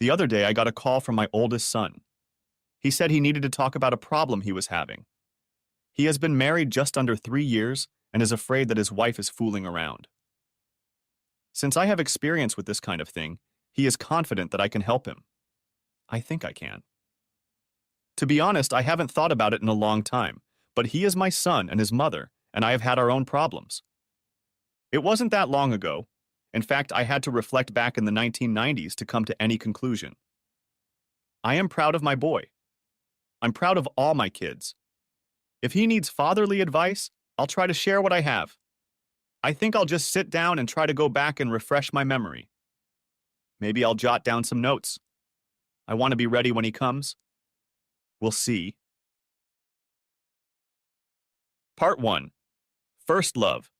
The other day, I got a call from my oldest son. He said he needed to talk about a problem he was having. He has been married just under 3 years and is afraid that his wife is fooling around. Since I have experience with this kind of thing, he is confident that I can help him. I think I can. To be honest, I haven't thought about it in a long time, but he is my son and his mother, and I have had our own problems. It wasn't that long ago. In fact, I had to reflect back in the 1990s to come to any conclusion. I am proud of my boy. I'm proud of all my kids. If he needs fatherly advice, I'll try to share what I have. I think I'll just sit down and try to go back and refresh my memory. Maybe I'll jot down some notes. I want to be ready when he comes. We'll see. Part 1. First Love.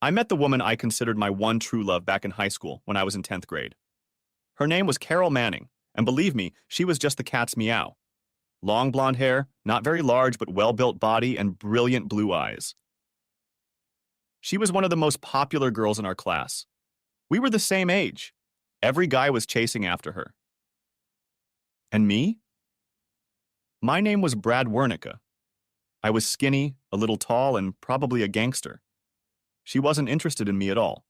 I met the woman I considered my one true love back in high school when I was in 10th grade. Her name was Carol Manning, and believe me, she was just the cat's meow. Long blonde hair, not very large but well-built body, and brilliant blue eyes. She was one of the most popular girls in our class. We were the same age. Every guy was chasing after her. And me? My name was Brad Wernicke. I was skinny, a little tall, and probably a gangster. She wasn't interested in me at all.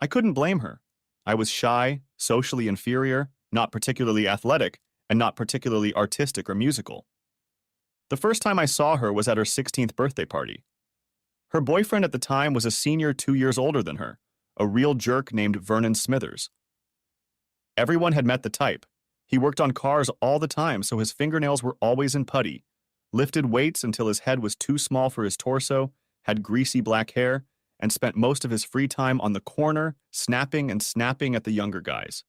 I couldn't blame her. I was shy, socially inferior, not particularly athletic, and not particularly artistic or musical. The first time I saw her was at her 16th birthday party. Her boyfriend at the time was a senior 2 years older than her, a real jerk named Vernon Smithers. Everyone had met the type. He worked on cars all the time, so his fingernails were always in putty, lifted weights until his head was too small for his torso, had greasy black hair, and spent most of his free time on the corner, snapping and snapping at the younger guys.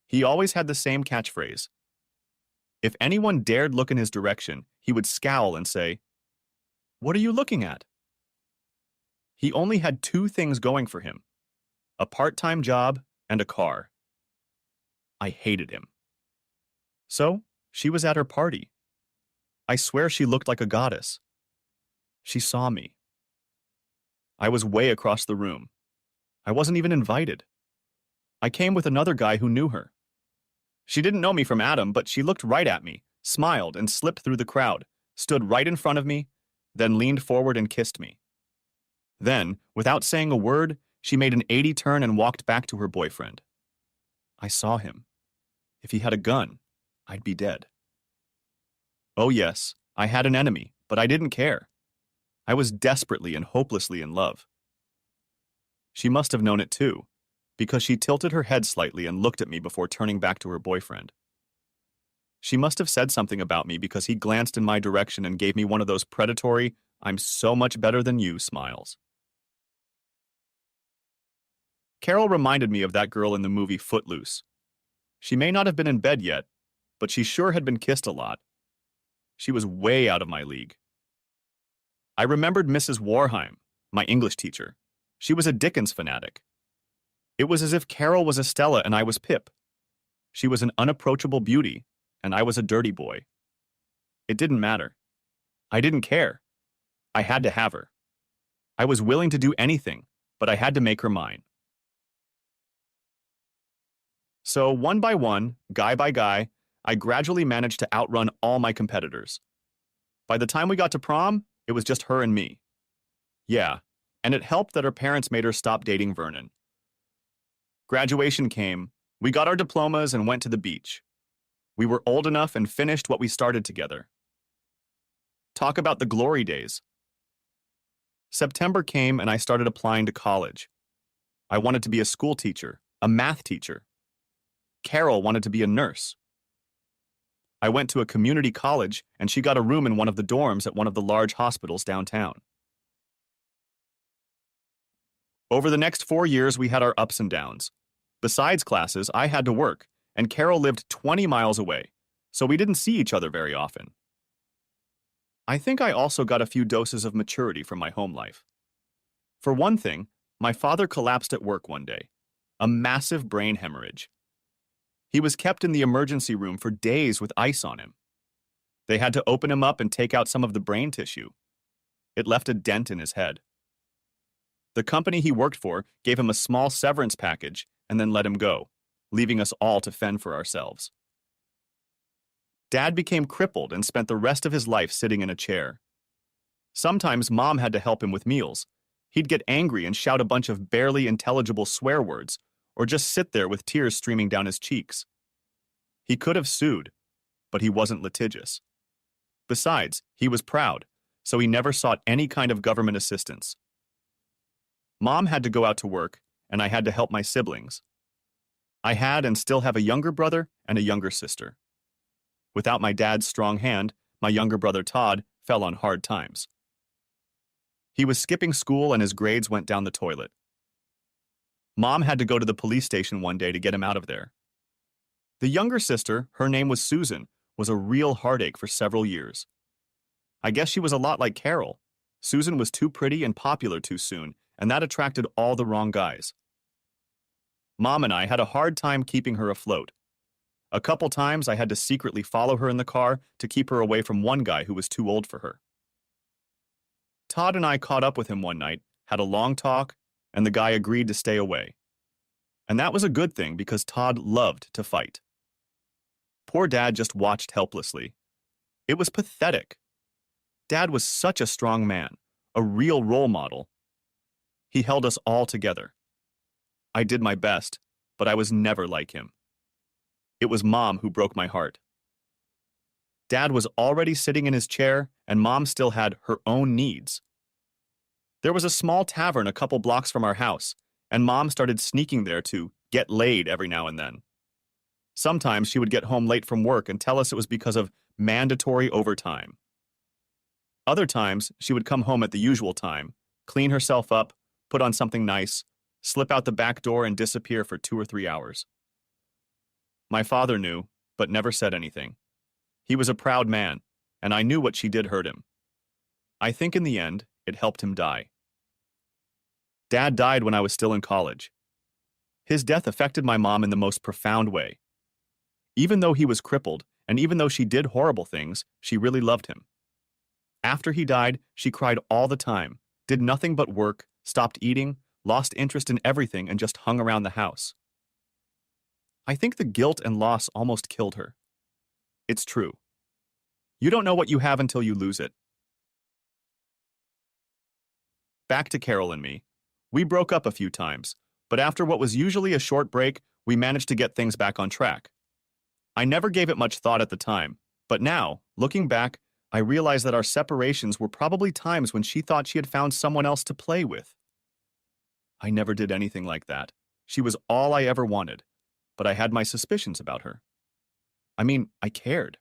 He always had the same catchphrase. If anyone dared look in his direction, he would scowl and say, "What are you looking at?" He only had two things going for him: a part-time job and a car. I hated him. So, she was at her party. I swear she looked like a goddess. She saw me. I was way across the room. I wasn't even invited. I came with another guy who knew her. She didn't know me from Adam, but she looked right at me, smiled, and slipped through the crowd, stood right in front of me, then leaned forward and kissed me. Then, without saying a word, she made an 80 turn and walked back to her boyfriend. I saw him. If he had a gun, I'd be dead. Oh yes, I had an enemy, but I didn't care. I was desperately and hopelessly in love. She must have known it too, because she tilted her head slightly and looked at me before turning back to her boyfriend. She must have said something about me because he glanced in my direction and gave me one of those predatory, "I'm so much better than you" smiles. Carol reminded me of that girl in the movie Footloose. She may not have been in bed yet, but she sure had been kissed a lot. She was way out of my league. I remembered Mrs. Warheim, my English teacher. She was a Dickens fanatic. It was as if Carol was Estella and I was Pip. She was an unapproachable beauty, and I was a dirty boy. It didn't matter. I didn't care. I had to have her. I was willing to do anything, but I had to make her mine. So, one by one, guy by guy, I gradually managed to outrun all my competitors. By the time we got to prom, it was just her and me. Yeah, and it helped that her parents made her stop dating Vernon. Graduation came, we got our diplomas and went to the beach. We were old enough and finished what we started together. Talk about the glory days. September came and I started applying to college. I wanted to be a school teacher, a math teacher. Carol wanted to be a nurse. I went to a community college and she got a room in one of the dorms at one of the large hospitals downtown. Over the next 4 years, we had our ups and downs. Besides classes, I had to work, and Carol lived 20 miles away, so we didn't see each other very often. I think I also got a few doses of maturity from my home life. For one thing, my father collapsed at work one day, a massive brain hemorrhage. He was kept in the emergency room for days with ice on him. They had to open him up and take out some of the brain tissue. It left a dent in his head. The company he worked for gave him a small severance package and then let him go, leaving us all to fend for ourselves. Dad became crippled and spent the rest of his life sitting in a chair. Sometimes Mom had to help him with meals. He'd get angry and shout a bunch of barely intelligible swear words, or just sit there with tears streaming down his cheeks. He could have sued, but he wasn't litigious. Besides, he was proud, so he never sought any kind of government assistance. Mom had to go out to work, and I had to help my siblings. I had and still have a younger brother and a younger sister. Without my dad's strong hand, my younger brother Todd fell on hard times. He was skipping school and his grades went down the toilet. Mom had to go to the police station one day to get him out of there. The younger sister, her name was Susan, was a real heartache for several years. I guess she was a lot like Carol. Susan was too pretty and popular too soon, and that attracted all the wrong guys. Mom and I had a hard time keeping her afloat. A couple times I had to secretly follow her in the car to keep her away from one guy who was too old for her. Todd and I caught up with him one night, had a long talk, and the guy agreed to stay away. And that was a good thing because Todd loved to fight. Poor Dad just watched helplessly. It was pathetic. Dad was such a strong man, a real role model. He held us all together. I did my best, but I was never like him. It was Mom who broke my heart. Dad was already sitting in his chair, and Mom still had her own needs. There was a small tavern a couple blocks from our house, and Mom started sneaking there to get laid every now and then. Sometimes she would get home late from work and tell us it was because of mandatory overtime. Other times, she would come home at the usual time, clean herself up, put on something nice, slip out the back door and disappear for 2 or 3 hours. My father knew, but never said anything. He was a proud man, and I knew what she did hurt him. I think in the end, it helped him die. Dad died when I was still in college. His death affected my mom in the most profound way. Even though he was crippled, and even though she did horrible things, she really loved him. After he died, she cried all the time, did nothing but work, stopped eating, lost interest in everything, and just hung around the house. I think the guilt and loss almost killed her. It's true. You don't know what you have until you lose it. Back to Carol and me. We broke up a few times, but after what was usually a short break, we managed to get things back on track. I never gave it much thought at the time, but now, looking back, I realize that our separations were probably times when she thought she had found someone else to play with. I never did anything like that. She was all I ever wanted, but I had my suspicions about her. I mean, I cared.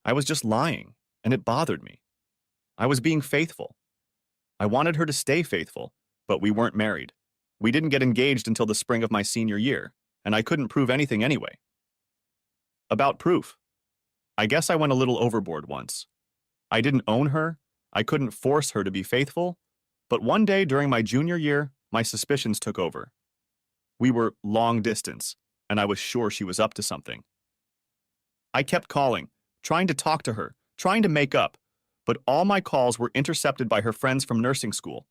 I was just lying, and it bothered me. I was being faithful. I wanted her to stay faithful, but we weren't married. We didn't get engaged until the spring of my senior year, and I couldn't prove anything anyway. About proof. I guess I went a little overboard once. I didn't own her, I couldn't force her to be faithful, but one day during my junior year, my suspicions took over. We were long distance, and I was sure she was up to something. I kept calling, trying to talk to her, trying to make up, but all my calls were intercepted by her friends from nursing school.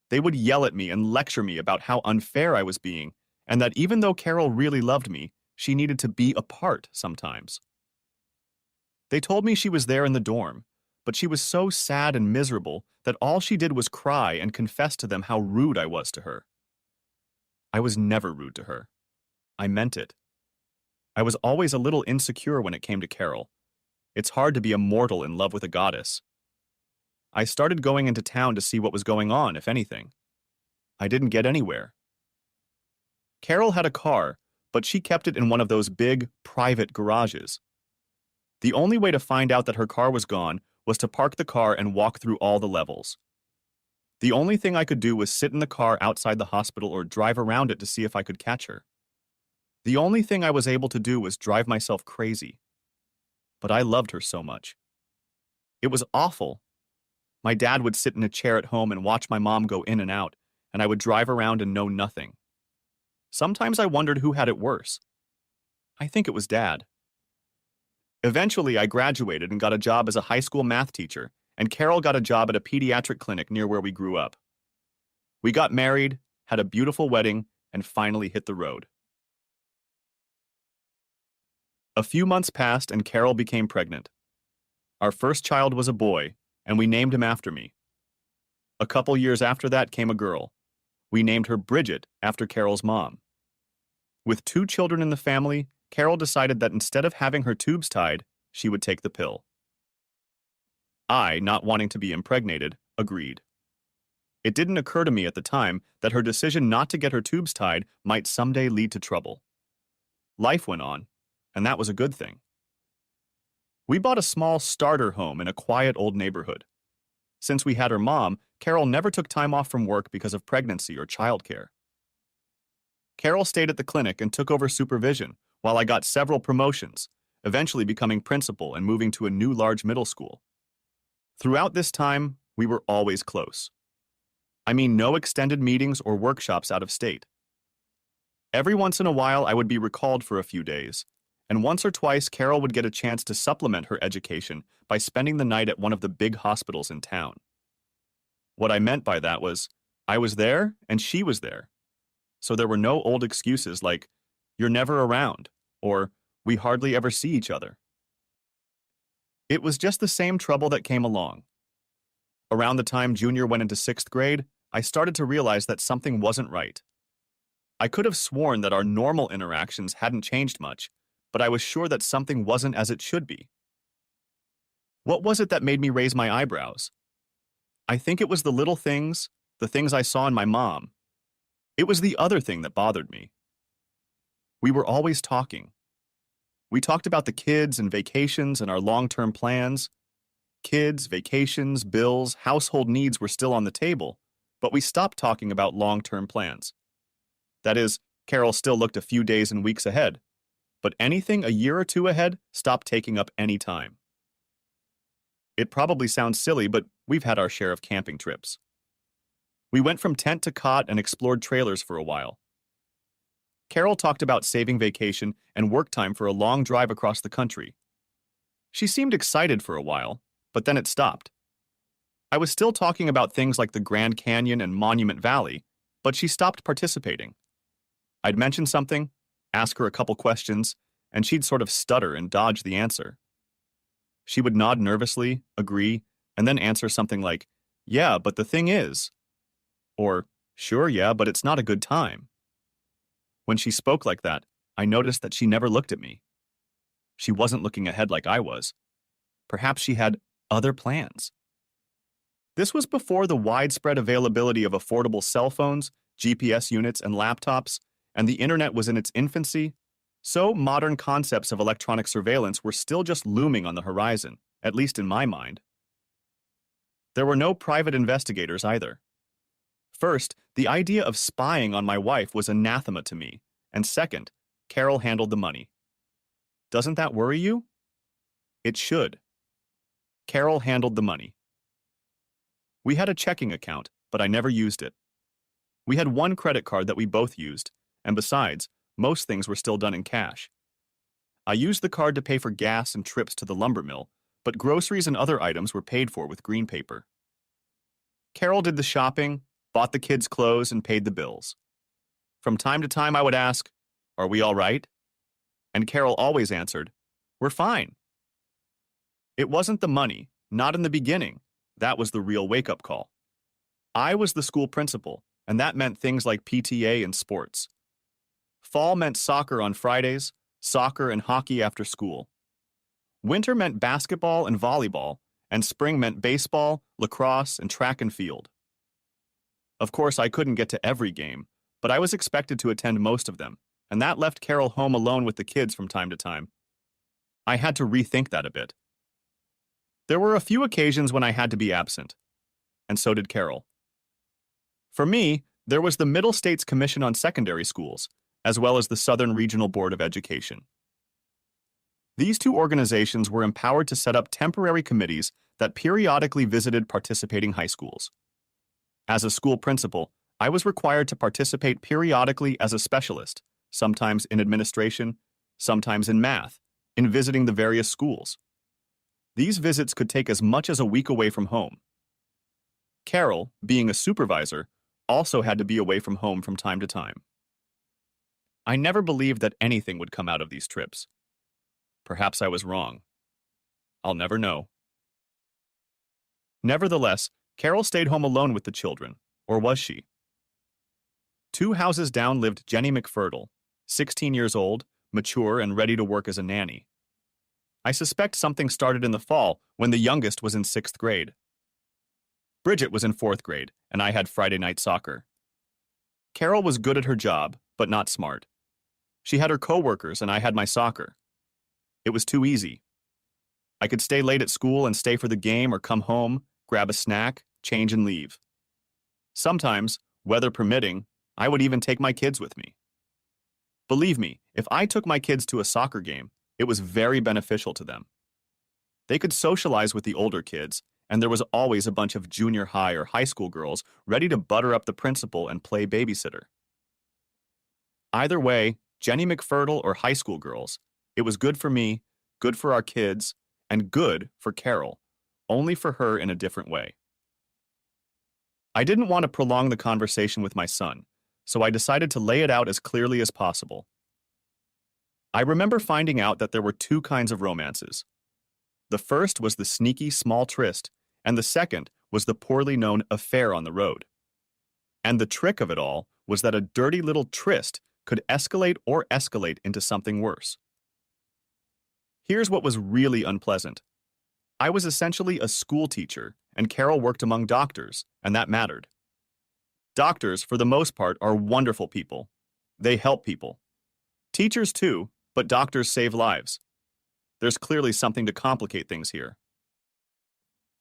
They would yell at me and lecture me about how unfair I was being, and that even though Carol really loved me, she needed to be apart sometimes. They told me she was there in the dorm, but she was so sad and miserable that all she did was cry and confess to them how rude I was to her. I was never rude to her. I meant it. I was always a little insecure when it came to Carol. It's hard to be a mortal in love with a goddess. I started going into town to see what was going on, if anything. I didn't get anywhere. Carol had a car, but she kept it in one of those big, private garages. The only way to find out that her car was gone was to park the car and walk through all the levels. The only thing I could do was sit in the car outside the hospital or drive around it to see if I could catch her. The only thing I was able to do was drive myself crazy. But I loved her so much. It was awful. My dad would sit in a chair at home and watch my mom go in and out, and I would drive around and know nothing. Sometimes I wondered who had it worse. I think it was Dad. Eventually, I graduated and got a job as a high school math teacher, and Carol got a job at a pediatric clinic near where we grew up. We got married, had a beautiful wedding, and finally hit the road. A few months passed and Carol became pregnant. Our first child was a boy, and we named him after me. A couple years after that came a girl. We named her Bridget after Carol's mom. With 2 children in the family, Carol decided that instead of having her tubes tied, she would take the pill. I, not wanting to be impregnated, agreed. It didn't occur to me at the time that her decision not to get her tubes tied might someday lead to trouble. Life went on, and that was a good thing. We bought a small starter home in a quiet old neighborhood. Since we had her mom, Carol never took time off from work because of pregnancy or childcare. Carol stayed at the clinic and took over supervision while I got several promotions, eventually becoming principal and moving to a new large middle school. Throughout this time, we were always close. I mean, no extended meetings or workshops out of state. Every once in a while, I would be recalled for a few days, and once or twice, Carol would get a chance to supplement her education by spending the night at one of the big hospitals in town. What I meant by that was, I was there and she was there. So there were no old excuses like, "You're never around," or "We hardly ever see each other." It was just the same trouble that came along. Around the time Junior went into 6th grade, I started to realize that something wasn't right. I could have sworn that our normal interactions hadn't changed much, but I was sure that something wasn't as it should be. What was it that made me raise my eyebrows? I think it was the little things, the things I saw in my mom. It was the other thing that bothered me. We were always talking. We talked about the kids and vacations and our long-term plans. Kids, vacations, bills, household needs were still on the table, but we stopped talking about long-term plans. That is, Carol still looked a few days and weeks ahead, but anything a year or 2 ahead stopped taking up any time. It probably sounds silly, but we've had our share of camping trips. We went from tent to cot and explored trailers for a while. Carol talked about saving vacation and work time for a long drive across the country. She seemed excited for a while, but then it stopped. I was still talking about things like the Grand Canyon and Monument Valley, but she stopped participating. I'd mention something, ask her a couple questions, and she'd sort of stutter and dodge the answer. She would nod nervously, agree, and then answer something like, "Yeah, but the thing is," or, "Sure, yeah, but it's not a good time." When she spoke like that, I noticed that she never looked at me. She wasn't looking ahead like I was. Perhaps she had other plans. This was before the widespread availability of affordable cell phones, GPS units, and laptops, and the internet was in its infancy, so modern concepts of electronic surveillance were still just looming on the horizon, at least in my mind. There were no private investigators either. First, the idea of spying on my wife was anathema to me, and second, Carol handled the money. Doesn't that worry you? It should. Carol handled the money. We had a checking account, but I never used it. We had one credit card that we both used, and besides, most things were still done in cash. I used the card to pay for gas and trips to the lumber mill, but groceries and other items were paid for with green paper. Carol did the shopping, bought the kids' clothes, and paid the bills. From time to time, I would ask, "Are we all right?" And Carol always answered, "We're fine." It wasn't the money, not in the beginning. That was the real wake-up call. I was the school principal, and that meant things like PTA and sports. Fall meant soccer on Fridays, soccer and hockey after school. Winter meant basketball and volleyball, and spring meant baseball, lacrosse, and track and field. Of course, I couldn't get to every game, but I was expected to attend most of them, and that left Carol home alone with the kids from time to time. I had to rethink that a bit. There were a few occasions when I had to be absent, and so did Carol. For me, there was the Middle States Commission on Secondary Schools, as well as the Southern Regional Board of Education. These 2 organizations were empowered to set up temporary committees that periodically visited participating high schools. As a school principal, I was required to participate periodically as a specialist, sometimes in administration, sometimes in math, in visiting the various schools. These visits could take as much as a week away from home. Carol, being a supervisor, also had to be away from home from time to time. I never believed that anything would come out of these trips. Perhaps I was wrong. I'll never know. Nevertheless, Carol stayed home alone with the children, or was she? 2 houses down lived Jenny McFurdle, 16 years old, mature and ready to work as a nanny. I suspect something started in the fall when the youngest was in 6th grade. Bridget was in 4th grade, and I had Friday night soccer. Carol was good at her job, but not smart. She had her coworkers, and I had my soccer. It was too easy. I could stay late at school and stay for the game or come home, grab a snack, change and leave. Sometimes, weather permitting, I would even take my kids with me. Believe me, if I took my kids to a soccer game, it was very beneficial to them. They could socialize with the older kids, and there was always a bunch of junior high or high school girls ready to butter up the principal and play babysitter. Either way, Jenny McFurdle or high school girls, it was good for me, good for our kids, and good for Carol, only for her in a different way. I didn't want to prolong the conversation with my son, so I decided to lay it out as clearly as possible. I remember finding out that there were 2 kinds of romances. The first was the sneaky small tryst, and the second was the poorly known affair on the road. And the trick of it all was that a dirty little tryst could escalate into something worse. Here's what was really unpleasant. I was essentially a school teacher, and Carol worked among doctors, and that mattered. Doctors, for the most part, are wonderful people. They help people. Teachers too, but doctors save lives. There's clearly something to complicate things here.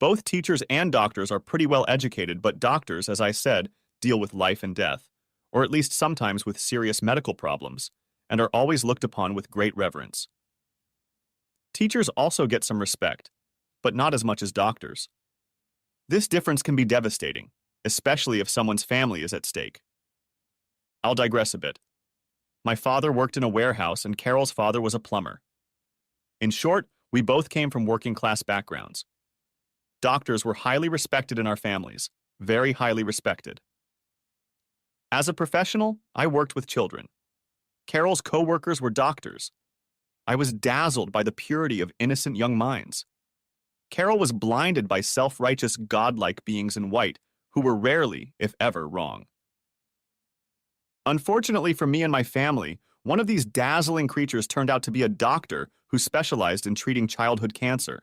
Both teachers and doctors are pretty well educated, but doctors, as I said, deal with life and death, or at least sometimes with serious medical problems, and are always looked upon with great reverence. Teachers also get some respect, but not as much as doctors. This difference can be devastating, especially if someone's family is at stake. I'll digress a bit. My father worked in a warehouse, and Carol's father was a plumber. In short, we both came from working-class backgrounds. Doctors were highly respected in our families, very highly respected. As a professional, I worked with children. Carol's co-workers were doctors. I was dazzled by the purity of innocent young minds. Carol was blinded by self-righteous, godlike beings in white who were rarely, if ever, wrong. Unfortunately for me and my family, one of these dazzling creatures turned out to be a doctor who specialized in treating childhood cancer.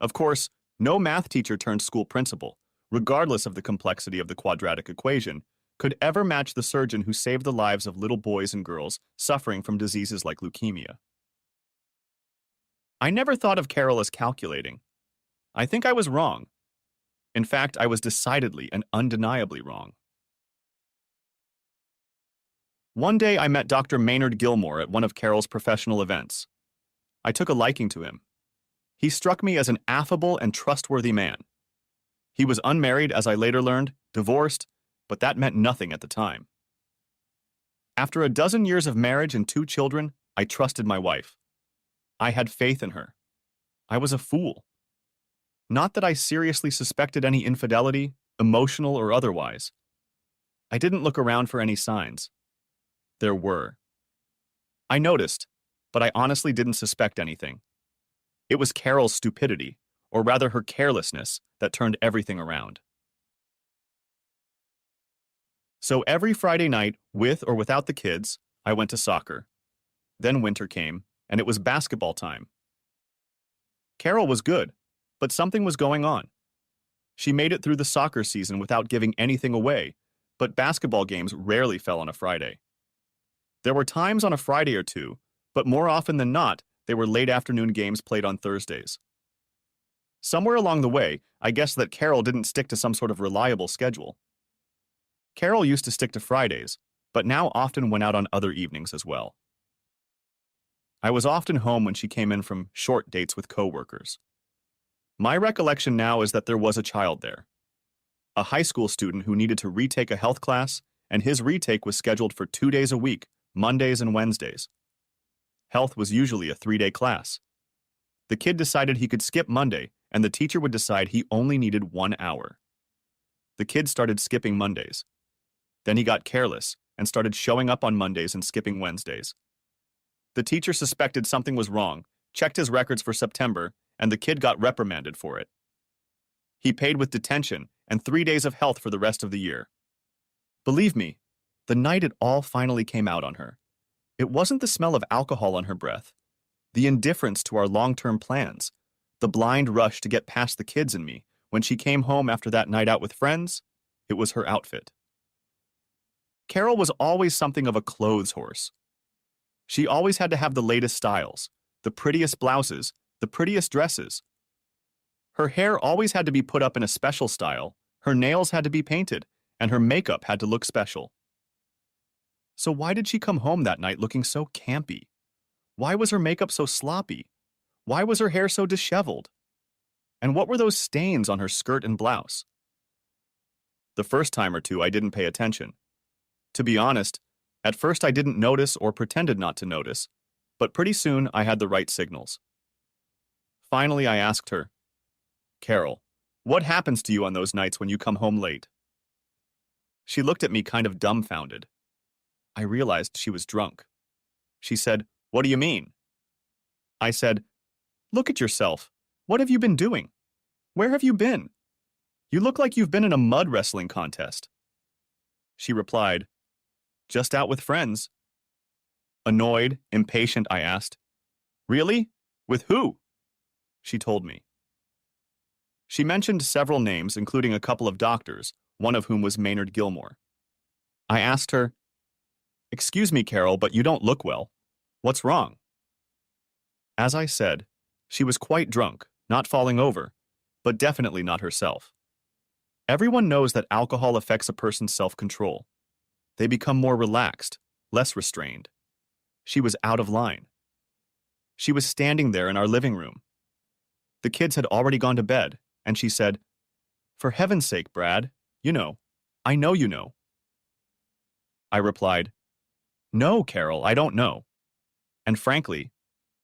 Of course, no math teacher turned school principal, regardless of the complexity of the quadratic equation, could ever match the surgeon who saved the lives of little boys and girls suffering from diseases like leukemia. I never thought of Carol as calculating. I think I was wrong. In fact, I was decidedly and undeniably wrong. One day I met Dr. Maynard Gilmore at one of Carol's professional events. I took a liking to him. He struck me as an affable and trustworthy man. He was unmarried, as I later learned, divorced, but that meant nothing at the time. After a dozen years of marriage and 2 children, I trusted my wife. I had faith in her. I was a fool. Not that I seriously suspected any infidelity, emotional or otherwise. I didn't look around for any signs. There were. I noticed, but I honestly didn't suspect anything. It was Carol's stupidity, or rather her carelessness, that turned everything around. So every Friday night, with or without the kids, I went to soccer. Then winter came, and it was basketball time. Carol was good, but something was going on. She made it through the soccer season without giving anything away, but basketball games rarely fell on a Friday. There were times on a Friday or two, but more often than not, they were late afternoon games played on Thursdays. Somewhere along the way, I guessed that Carol didn't stick to some sort of reliable schedule. Carol used to stick to Fridays, but now often went out on other evenings as well. I was often home when she came in from short dates with coworkers. My recollection now is that there was a child there. A high school student who needed to retake a health class, and his retake was scheduled for 2 days a week, Mondays and Wednesdays. Health was usually a 3-day class. The kid decided he could skip Monday, and the teacher would decide he only needed 1 hour. The kid started skipping Mondays. Then he got careless and started showing up on Mondays and skipping Wednesdays. The teacher suspected something was wrong checked his records for September, and the kid got reprimanded for it. He paid with detention and 3 days of health for the rest of the year. Believe me, the night it all finally came out on her, it wasn't the smell of alcohol on her breath, the indifference to our long-term plans, the blind rush to get past the kids and me. When she came home after that night out with friends, it was her outfit. Carol was always something of a clothes horse. She always had to have the latest styles, the prettiest blouses, the prettiest dresses. Her hair always had to be put up in a special style, her nails had to be painted, and her makeup had to look special. So why did she come home that night looking so campy? Why was her makeup so sloppy? Why was her hair so disheveled? And what were those stains on her skirt and blouse? The first time or two, I didn't pay attention. To be honest, at first I didn't notice or pretended not to notice, but pretty soon I had the right signals. Finally, I asked her, "Carol, what happens to you on those nights when you come home late?" She looked at me kind of dumbfounded. I realized she was drunk. She said, "What do you mean?" I said, "Look at yourself. What have you been doing? Where have you been? You look like you've been in a mud wrestling contest." She replied, "Just out with friends." Annoyed, impatient, I asked, "Really? With who?" She told me. She mentioned several names, including a couple of doctors, one of whom was Maynard Gilmore. I asked her, "Excuse me, Carol, but you don't look well. What's wrong?" As I said, she was quite drunk, not falling over, but definitely not herself. Everyone knows that alcohol affects a person's self-control. They become more relaxed, less restrained. She was out of line. She was standing there in our living room. The kids had already gone to bed, and she said, "For heaven's sake, Brad, you know. I know you know." I replied, "No, Carol, I don't know." And frankly,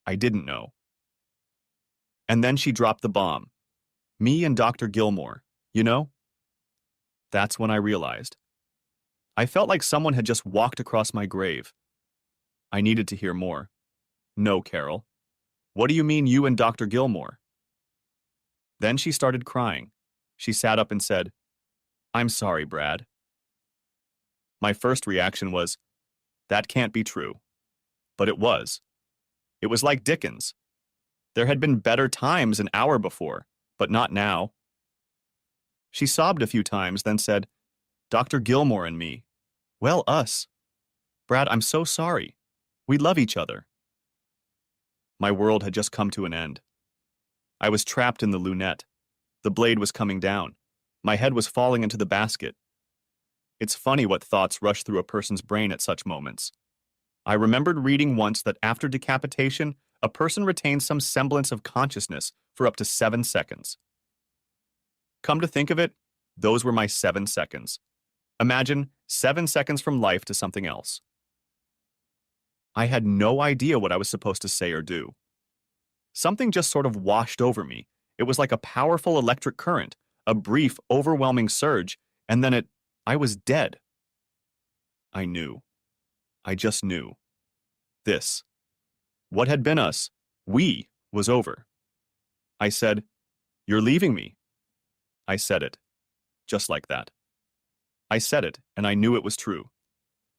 I didn't know. And then she dropped the bomb. "Me and Dr. Gilmore, you know?" That's when I realized. I felt like someone had just walked across my grave. I needed to hear more. "No, Carol. What do you mean you and Dr. Gilmore?" Then she started crying. She sat up and said, "I'm sorry, Brad." My first reaction was, that can't be true. But it was. It was like Dickens. There had been better times an hour before, but not now. She sobbed a few times, then said, "Dr. Gilmore and me. Well, us. Brad, I'm so sorry. We love each other." My world had just come to an end. I was trapped in the lunette. The blade was coming down. My head was falling into the basket. It's funny what thoughts rush through a person's brain at such moments. I remembered reading once that after decapitation, a person retains some semblance of consciousness for up to 7 seconds. Come to think of it, those were my 7 seconds. Imagine 7 seconds from life to something else. I had no idea what I was supposed to say or do. Something just sort of washed over me. It was like a powerful electric current, a brief, overwhelming surge, and then I was dead. I knew. I just knew. This. What had been us, we, was over. I said, "You're leaving me." I said it. Just like that. I said it, and I knew it was true.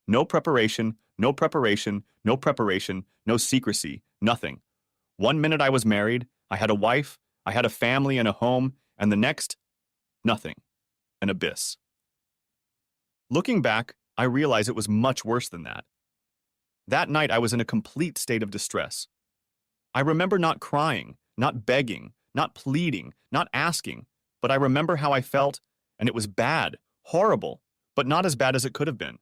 No preparation, no preparation, no preparation, no secrecy, nothing. 1 minute I was married, I had a wife, I had a family and a home, and the next, nothing. An abyss. Looking back, I realize it was much worse than that. That night I was in a complete state of distress. I remember not crying, not begging, not pleading, not asking, but I remember how I felt, and it was bad, horrible, but not as bad as it could have been.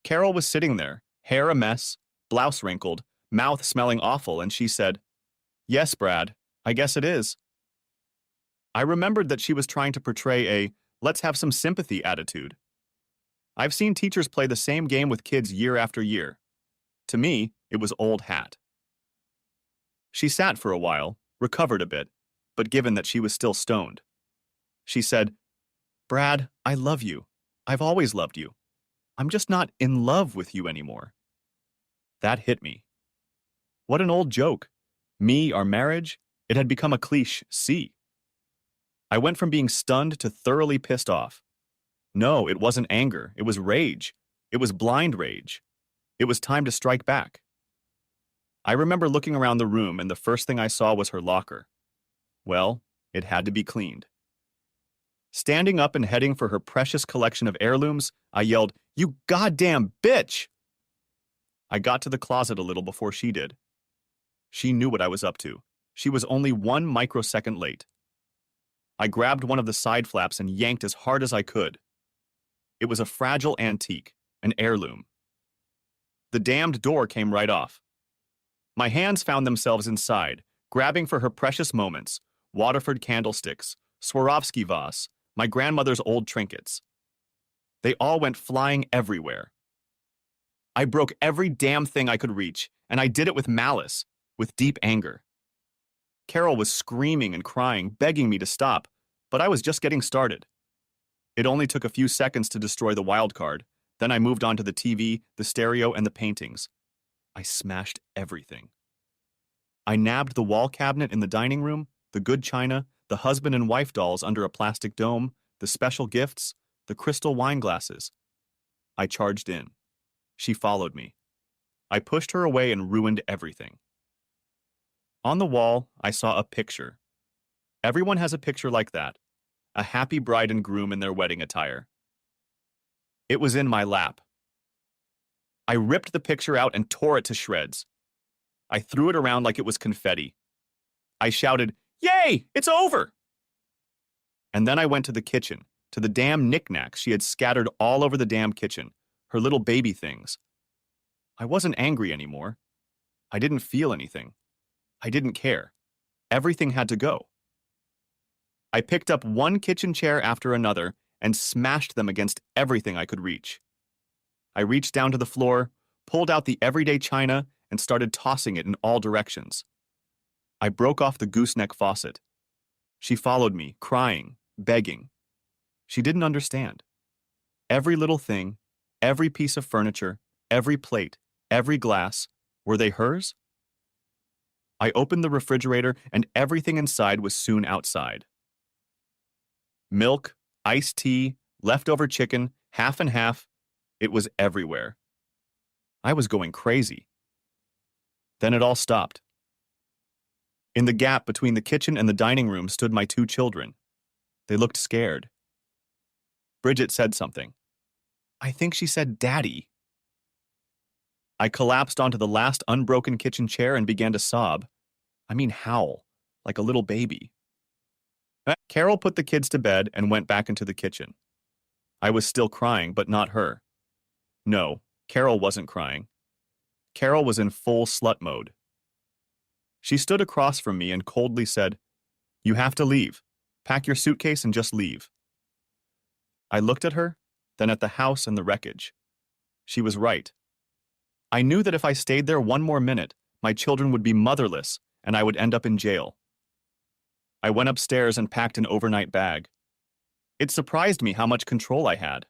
Carol was sitting there, hair a mess, blouse wrinkled, mouth smelling awful, and she said, "Yes, Brad, I guess it is." I remembered that she was trying to portray a "let's have some sympathy" attitude. I've seen teachers play the same game with kids year after year. To me, it was old hat. She sat for a while, recovered a bit, but given that she was still stoned. She said, "Brad, I love you. I've always loved you. I'm just not in love with you anymore." That hit me. What an old joke. Me, our marriage, it had become a cliché. I went from being stunned to thoroughly pissed off. No, it wasn't anger. It was rage. It was blind rage. It was time to strike back. I remember looking around the room and the first thing I saw was her locker. Well, it had to be cleaned. Standing up and heading for her precious collection of heirlooms, I yelled, "You goddamn bitch!" I got to the closet a little before she did. She knew what I was up to. She was only 1 microsecond late. I grabbed one of the side flaps and yanked as hard as I could. It was a fragile antique, an heirloom. The damned door came right off. My hands found themselves inside, grabbing for her precious moments, Waterford candlesticks, Swarovski vase, my grandmother's old trinkets. They all went flying everywhere. I broke every damn thing I could reach, and I did it with malice, with deep anger. Carol was screaming and crying, begging me to stop, but I was just getting started. It only took a few seconds to destroy the wild card. Then I moved on to the TV, the stereo, and the paintings. I smashed everything. I nabbed the wall cabinet in the dining room, the good china, the husband and wife dolls under a plastic dome, the special gifts, the crystal wine glasses. I charged in. She followed me. I pushed her away and ruined everything. On the wall, I saw a picture. Everyone has a picture like that, a happy bride and groom in their wedding attire. It was in my lap. I ripped the picture out and tore it to shreds. I threw it around like it was confetti. I shouted, "Yay, it's over!" And then I went to the kitchen, to the damn knickknacks she had scattered all over the damn kitchen, her little baby things. I wasn't angry anymore. I didn't feel anything. I didn't care. Everything had to go. I picked up one kitchen chair after another and smashed them against everything I could reach. I reached down to the floor, pulled out the everyday china, and started tossing it in all directions. I broke off the gooseneck faucet. She followed me, crying, begging. She didn't understand. Every little thing, every piece of furniture, every plate, every glass, were they hers? I opened the refrigerator and everything inside was soon outside. Milk, iced tea, leftover chicken, half and half, it was everywhere. I was going crazy. Then it all stopped. In the gap between the kitchen and the dining room stood my 2 children. They looked scared. Bridget said something. I think she said Daddy. I collapsed onto the last unbroken kitchen chair and began to sob. I mean howl, like a little baby. Carol put the kids to bed and went back into the kitchen. I was still crying, but not her. No, Carol wasn't crying. Carol was in full slut mode. She stood across from me and coldly said, "You have to leave. Pack your suitcase and just leave." I looked at her, then at the house and the wreckage. She was right. I knew that if I stayed there one more minute, my children would be motherless and I would end up in jail. I went upstairs and packed an overnight bag. It surprised me how much control I had.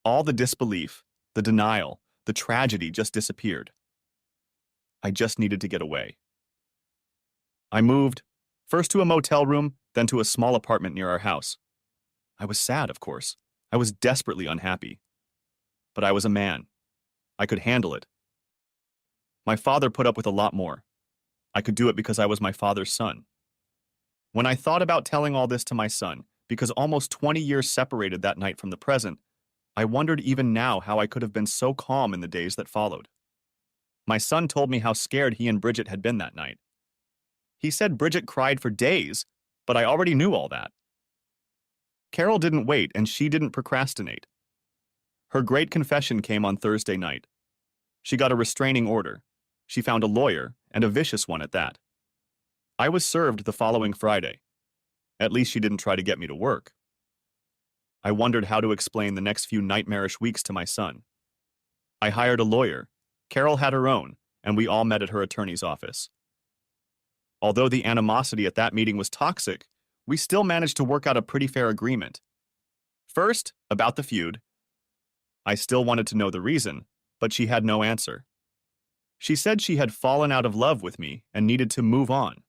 All the disbelief, the denial, the tragedy just disappeared. I just needed to get away. I moved, first to a motel room, then to a small apartment near our house. I was sad, of course. I was desperately unhappy. But I was a man. I could handle it. My father put up with a lot more. I could do it because I was my father's son. When I thought about telling all this to my son, because almost 20 years separated that night from the present, I wondered even now how I could have been so calm in the days that followed. My son told me how scared he and Bridget had been that night. He said Bridget cried for days, but I already knew all that. Carol didn't wait, and she didn't procrastinate. Her great confession came on Thursday night. She got a restraining order. She found a lawyer, and a vicious one at that. I was served the following Friday. At least she didn't try to get me to work. I wondered how to explain the next few nightmarish weeks to my son. I hired a lawyer. Carol had her own, and we all met at her attorney's office. Although the animosity at that meeting was toxic, we still managed to work out a pretty fair agreement. First, about the feud. I still wanted to know the reason, but she had no answer. She said she had fallen out of love with me and needed to move on.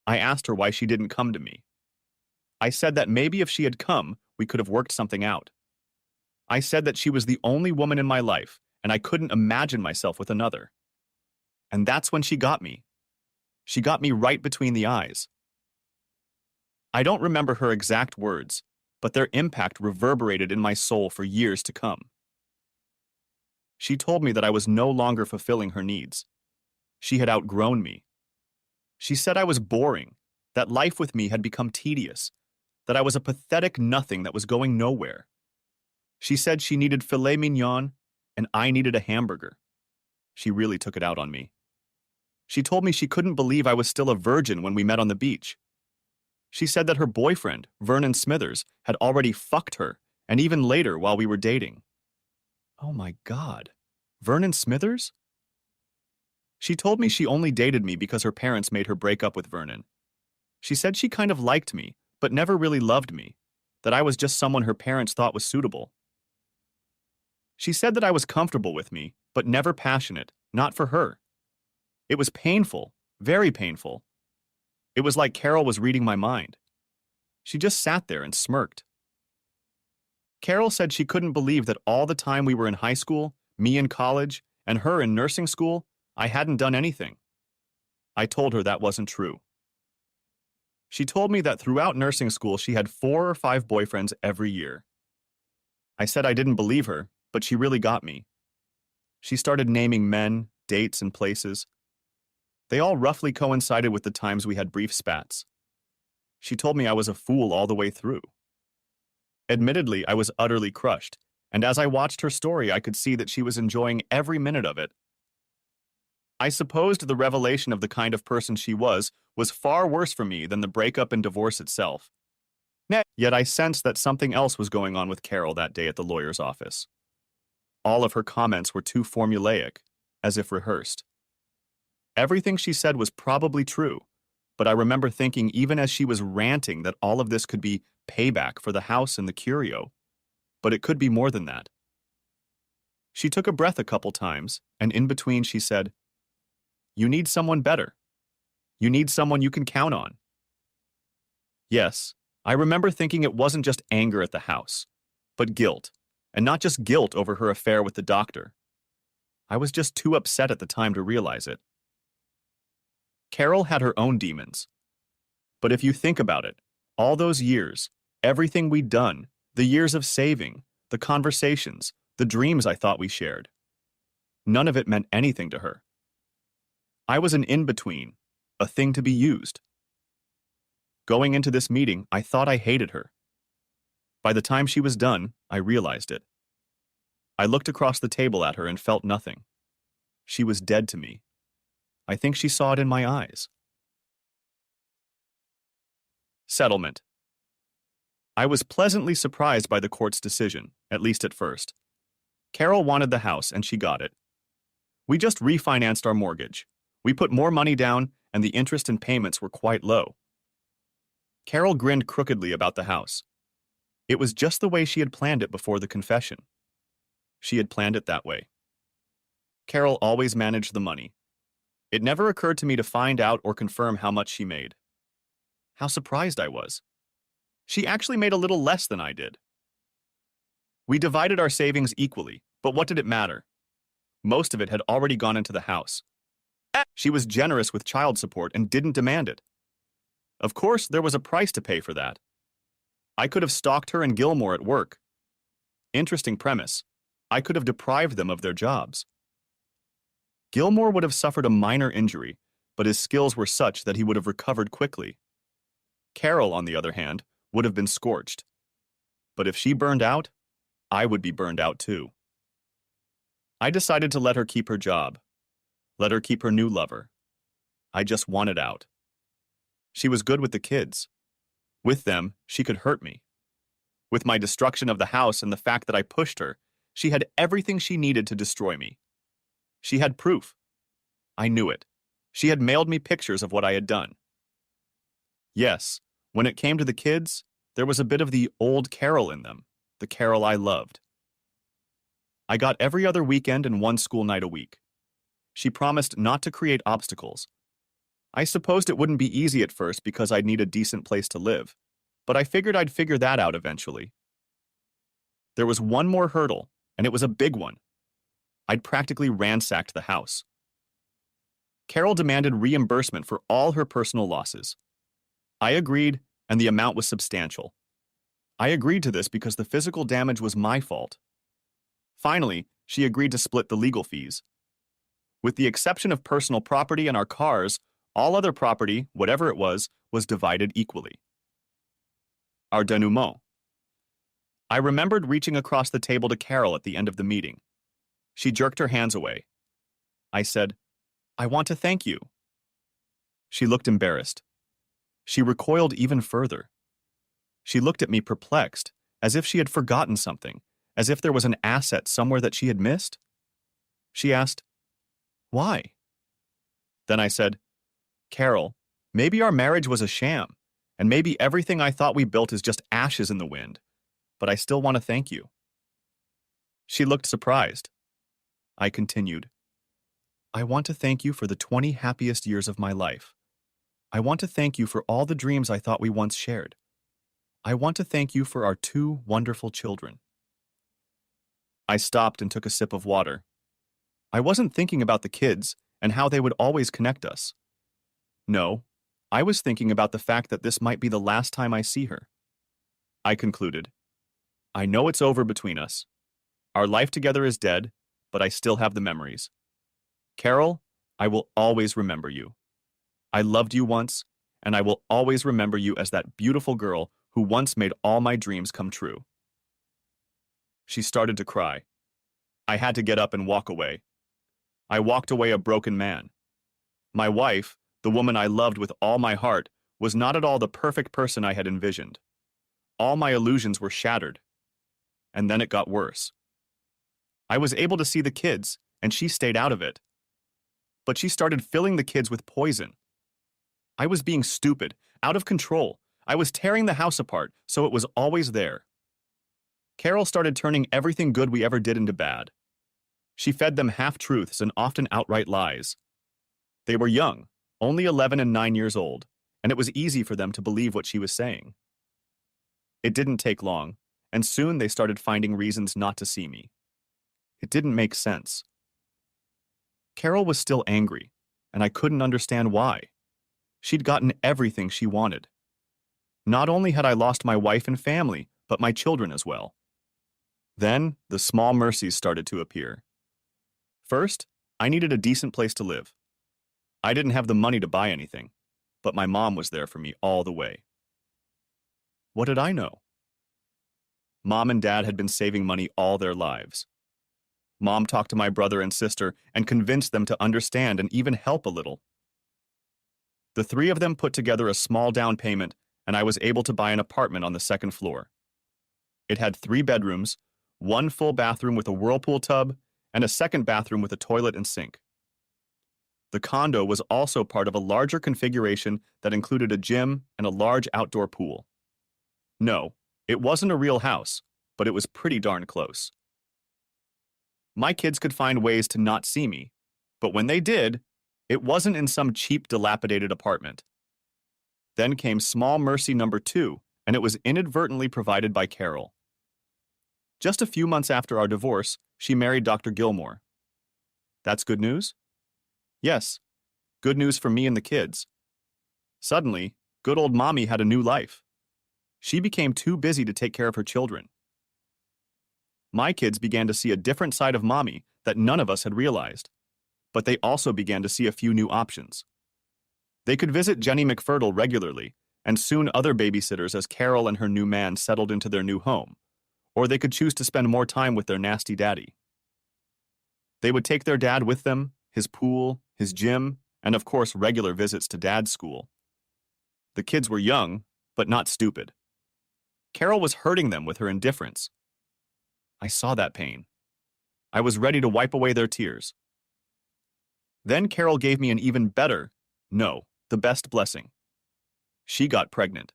I asked her why she didn't come to me. I said that maybe if she had come, we could have worked something out. I said that she was the only woman in my life, and I couldn't imagine myself with another. And that's when she got me. She got me right between the eyes. I don't remember her exact words, but their impact reverberated in my soul for years to come. She told me that I was no longer fulfilling her needs. She had outgrown me. She said I was boring, that life with me had become tedious, that I was a pathetic nothing that was going nowhere. She said she needed filet mignon, and I needed a hamburger. She really took it out on me. She told me she couldn't believe I was still a virgin when we met on the beach. She said that her boyfriend, Vernon Smithers, had already fucked her, and even later while we were dating. Oh my God, Vernon Smithers? She told me she only dated me because her parents made her break up with Vernon. She said she kind of liked me, but never really loved me, that I was just someone her parents thought was suitable. She said that I was comfortable with me, but never passionate, not for her. It was painful, very painful. It was like Carol was reading my mind. She just sat there and smirked. Carol said she couldn't believe that all the time we were in high school, me in college, and her in nursing school, I hadn't done anything. I told her that wasn't true. She told me that throughout nursing school she had 4 or 5 boyfriends every year. I said I didn't believe her, but she really got me. She started naming men, dates, and places. They all roughly coincided with the times we had brief spats. She told me I was a fool all the way through. Admittedly, I was utterly crushed, and as I watched her story, I could see that she was enjoying every minute of it. I supposed the revelation of the kind of person she was far worse for me than the breakup and divorce itself. Yet I sensed that something else was going on with Carol that day at the lawyer's office. All of her comments were too formulaic, as if rehearsed. Everything she said was probably true, but I remember thinking even as she was ranting that all of this could be payback for the house and the curio, but it could be more than that. She took a breath a couple times, and in between she said, "You need someone better. You need someone you can count on." Yes, I remember thinking it wasn't just anger at the house, but guilt, and not just guilt over her affair with the doctor. I was just too upset at the time to realize it. Carol had her own demons. But if you think about it, all those years, everything we'd done, the years of saving, the conversations, the dreams I thought we shared, none of it meant anything to her. I was an in-between, a thing to be used. Going into this meeting, I thought I hated her. By the time she was done, I realized it. I looked across the table at her and felt nothing. She was dead to me. I think she saw it in my eyes. Settlement. I was pleasantly surprised by the court's decision, at least at first. Carol wanted the house, and she got it. We just refinanced our mortgage. We put more money down, and the interest and payments were quite low. Carol grinned crookedly about the house. It was just the way she had planned it before the confession. She had planned it that way. Carol always managed the money. It never occurred to me to find out or confirm how much she made. How surprised I was. She actually made a little less than I did. We divided our savings equally, but what did it matter? Most of it had already gone into the house. She was generous with child support and didn't demand it. Of course, there was a price to pay for that. I could have stalked her and Gilmore at work. Interesting premise. I could have deprived them of their jobs. Gilmore would have suffered a minor injury, but his skills were such that he would have recovered quickly. Carol, on the other hand, would have been scorched. But if she burned out, I would be burned out too. I decided to let her keep her job. Let her keep her new lover. I just wanted out. She was good with the kids. With them, she could hurt me. With my destruction of the house and the fact that I pushed her, she had everything she needed to destroy me. She had proof. I knew it. She had mailed me pictures of what I had done. Yes, when it came to the kids, there was a bit of the old Carol in them, the Carol I loved. I got every other weekend and one school night a week. She promised not to create obstacles. I supposed it wouldn't be easy at first because I'd need a decent place to live, but I figured I'd figure that out eventually. There was one more hurdle, and it was a big one. I'd practically ransacked the house. Carol demanded reimbursement for all her personal losses. I agreed, and the amount was substantial. I agreed to this because the physical damage was my fault. Finally, she agreed to split the legal fees. With the exception of personal property and our cars, all other property, whatever it was divided equally. Our denouement. I remembered reaching across the table to Carol at the end of the meeting. She jerked her hands away. I said, "I want to thank you." She looked embarrassed. She recoiled even further. She looked at me perplexed, as if she had forgotten something, as if there was an asset somewhere that she had missed. She asked, "Why?" Then I said, "Carol, maybe our marriage was a sham, and maybe everything I thought we built is just ashes in the wind, but I still want to thank you." She looked surprised. I continued, "I want to thank you for the 20 happiest years of my life. I want to thank you for all the dreams I thought we once shared. I want to thank you for our 2 wonderful children." I stopped and took a sip of water. I wasn't thinking about the kids and how they would always connect us. No, I was thinking about the fact that this might be the last time I see her. I concluded, "I know it's over between us. Our life together is dead, but I still have the memories. Carol, I will always remember you. I loved you once, and I will always remember you as that beautiful girl who once made all my dreams come true." She started to cry. I had to get up and walk away. I walked away a broken man. My wife, the woman I loved with all my heart, was not at all the perfect person I had envisioned. All my illusions were shattered. And then it got worse. I was able to see the kids, and she stayed out of it. But she started filling the kids with poison. I was being stupid, out of control. I was tearing the house apart, so it was always there. Carol started turning everything good we ever did into bad. She fed them half-truths and often outright lies. They were young, only 11 and 9 years old, and it was easy for them to believe what she was saying. It didn't take long, and soon they started finding reasons not to see me. It didn't make sense. Carol was still angry, and I couldn't understand why. She'd gotten everything she wanted. Not only had I lost my wife and family, but my children as well. Then, the small mercies started to appear. First, I needed a decent place to live. I didn't have the money to buy anything, but my mom was there for me all the way. What did I know? Mom and Dad had been saving money all their lives. Mom talked to my brother and sister and convinced them to understand and even help a little. The 3 of them put together a small down payment, and I was able to buy an apartment on the 2nd floor. It had 3 bedrooms, 1 full bathroom with a whirlpool tub, and a 2nd bathroom with a toilet and sink. The condo was also part of a larger configuration that included a gym and a large outdoor pool. No, it wasn't a real house, but it was pretty darn close. My kids could find ways to not see me, but when they did, it wasn't in some cheap, dilapidated apartment. Then came small mercy number 2, and it was inadvertently provided by Carol. Just a few months after our divorce, she married Dr. Gilmore. That's good news? Yes, good news for me and the kids. Suddenly, good old mommy had a new life. She became too busy to take care of her children. My kids began to see a different side of mommy that none of us had realized, but they also began to see a few new options. They could visit Jenny McFurdle regularly, and soon other babysitters as Carol and her new man settled into their new home, or they could choose to spend more time with their nasty daddy. They would take their dad with them, his pool, his gym, and of course regular visits to Dad's school. The kids were young, but not stupid. Carol was hurting them with her indifference. I saw that pain. I was ready to wipe away their tears. Then Carol gave me an even better, no, the best blessing. She got pregnant.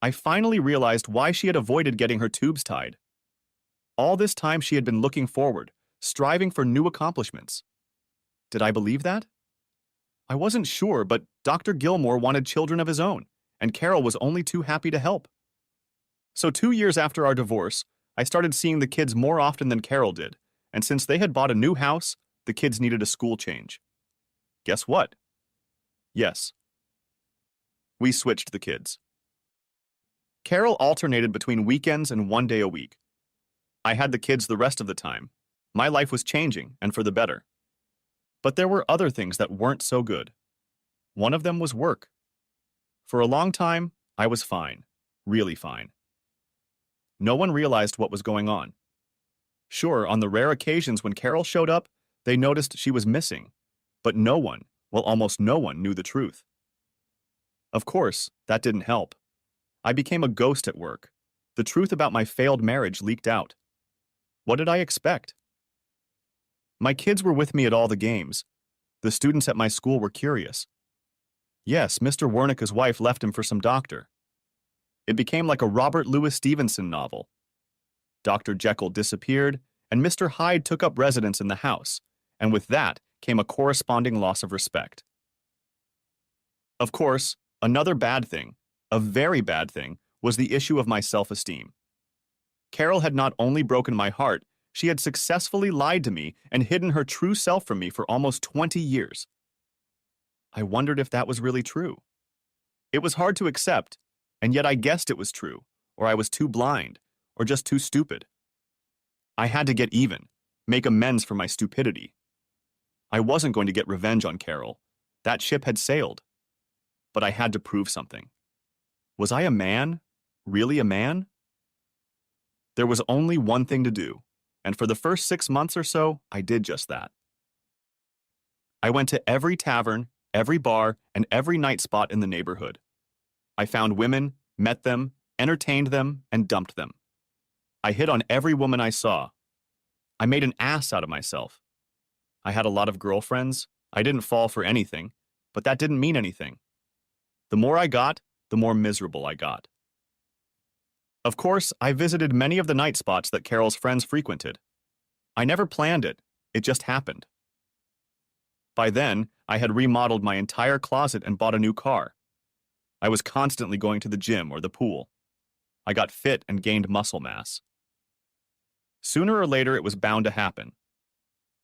I finally realized why she had avoided getting her tubes tied. All this time she had been looking forward, striving for new accomplishments. Did I believe that? I wasn't sure, but Dr. Gilmore wanted children of his own, and Carol was only too happy to help. So 2 years after our divorce, I started seeing the kids more often than Carol did, and since they had bought a new house, the kids needed a school change. Guess what? Yes, we switched the kids. Carol alternated between weekends and 1 day a week. I had the kids the rest of the time. My life was changing, and for the better. But there were other things that weren't so good. One of them was work. For a long time, I was fine, really fine. No one realized what was going on. Sure, on the rare occasions when Carol showed up, they noticed she was missing, but no one, well, almost no one, knew the truth. Of course, that didn't help. I became a ghost at work. The truth about my failed marriage leaked out. What did I expect? My kids were with me at all the games. The students at my school were curious. Yes, Mr. Wernicke's wife left him for some doctor. It became like a Robert Louis Stevenson novel. Dr. Jekyll disappeared, and Mr. Hyde took up residence in the house, and with that came a corresponding loss of respect. Of course, another bad thing, a very bad thing, was the issue of my self-esteem. Carol had not only broken my heart, she had successfully lied to me and hidden her true self from me for almost 20 years. I wondered if that was really true. It was hard to accept, and yet I guessed it was true, or I was too blind, or just too stupid. I had to get even, make amends for my stupidity. I wasn't going to get revenge on Carol. That ship had sailed. But I had to prove something. Was I a man? Really a man? There was only one thing to do, and for the first 6 months or so, I did just that. I went to every tavern, every bar, and every night spot in the neighborhood. I found women, met them, entertained them, and dumped them. I hit on every woman I saw. I made an ass out of myself. I had a lot of girlfriends. I didn't fall for anything, but that didn't mean anything. The more I got, the more miserable I got. Of course, I visited many of the night spots that Carol's friends frequented. I never planned it. It just happened. By then, I had remodeled my entire closet and bought a new car. I was constantly going to the gym or the pool. I got fit and gained muscle mass. Sooner or later, it was bound to happen.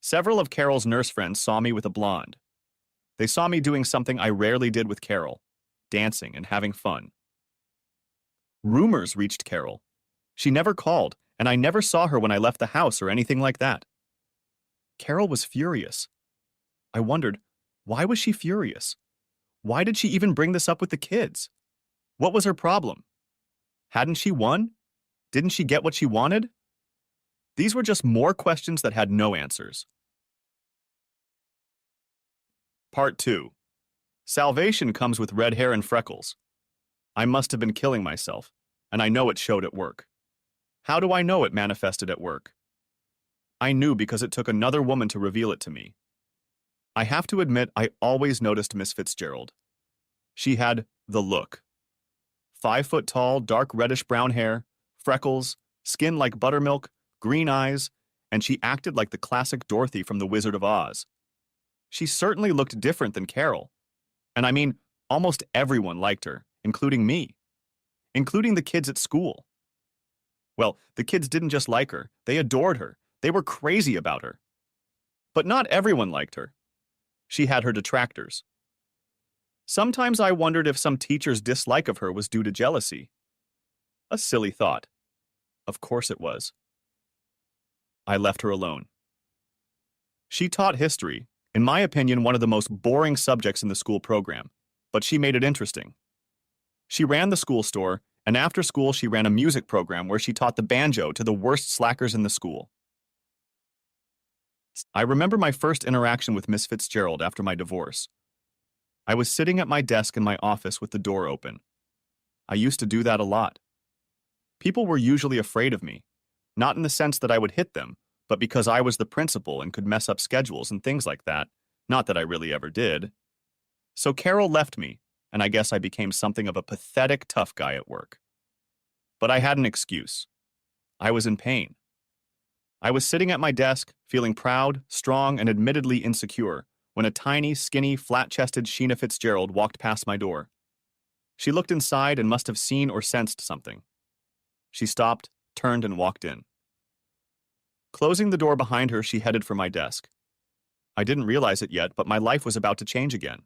Several of Carol's nurse friends saw me with a blonde. They saw me doing something I rarely did with Carol, dancing and having fun. Rumors reached Carol. She never called, and I never saw her when I left the house or anything like that. Carol was furious. I wondered, why was she furious? Why did she even bring this up with the kids? What was her problem? Hadn't she won? Didn't she get what she wanted? These were just more questions that had no answers. Part 2. Salvation comes with red hair and freckles. I must have been killing myself, and I know it showed at work. How do I know it manifested at work? I knew because it took another woman to reveal it to me. I have to admit I always noticed Miss Fitzgerald. She had the look. 5 foot tall, dark reddish-brown hair, freckles, skin like buttermilk, green eyes, and she acted like the classic Dorothy from The Wizard of Oz. She certainly looked different than Carol. And I mean, almost everyone liked her, including me. Including the kids at school. Well, the kids didn't just like her, they adored her. They were crazy about her. But not everyone liked her. She had her detractors. Sometimes I wondered if some teacher's dislike of her was due to jealousy. A silly thought. Of course it was. I left her alone. She taught history, in my opinion, one of the most boring subjects in the school program, but she made it interesting. She ran the school store, and after school she ran a music program where she taught the banjo to the worst slackers in the school. I remember my first interaction with Miss Fitzgerald after my divorce. I was sitting at my desk in my office with the door open. I used to do that a lot. People were usually afraid of me, not in the sense that I would hit them, but because I was the principal and could mess up schedules and things like that, not that I really ever did. So Carol left me, and I guess I became something of a pathetic tough guy at work. But I had an excuse. I was in pain. I was sitting at my desk, feeling proud, strong, and admittedly insecure, when a tiny, skinny, flat-chested Sheena Fitzgerald walked past my door. She looked inside and must have seen or sensed something. She stopped, turned, and walked in. Closing the door behind her, she headed for my desk. I didn't realize it yet, but my life was about to change again.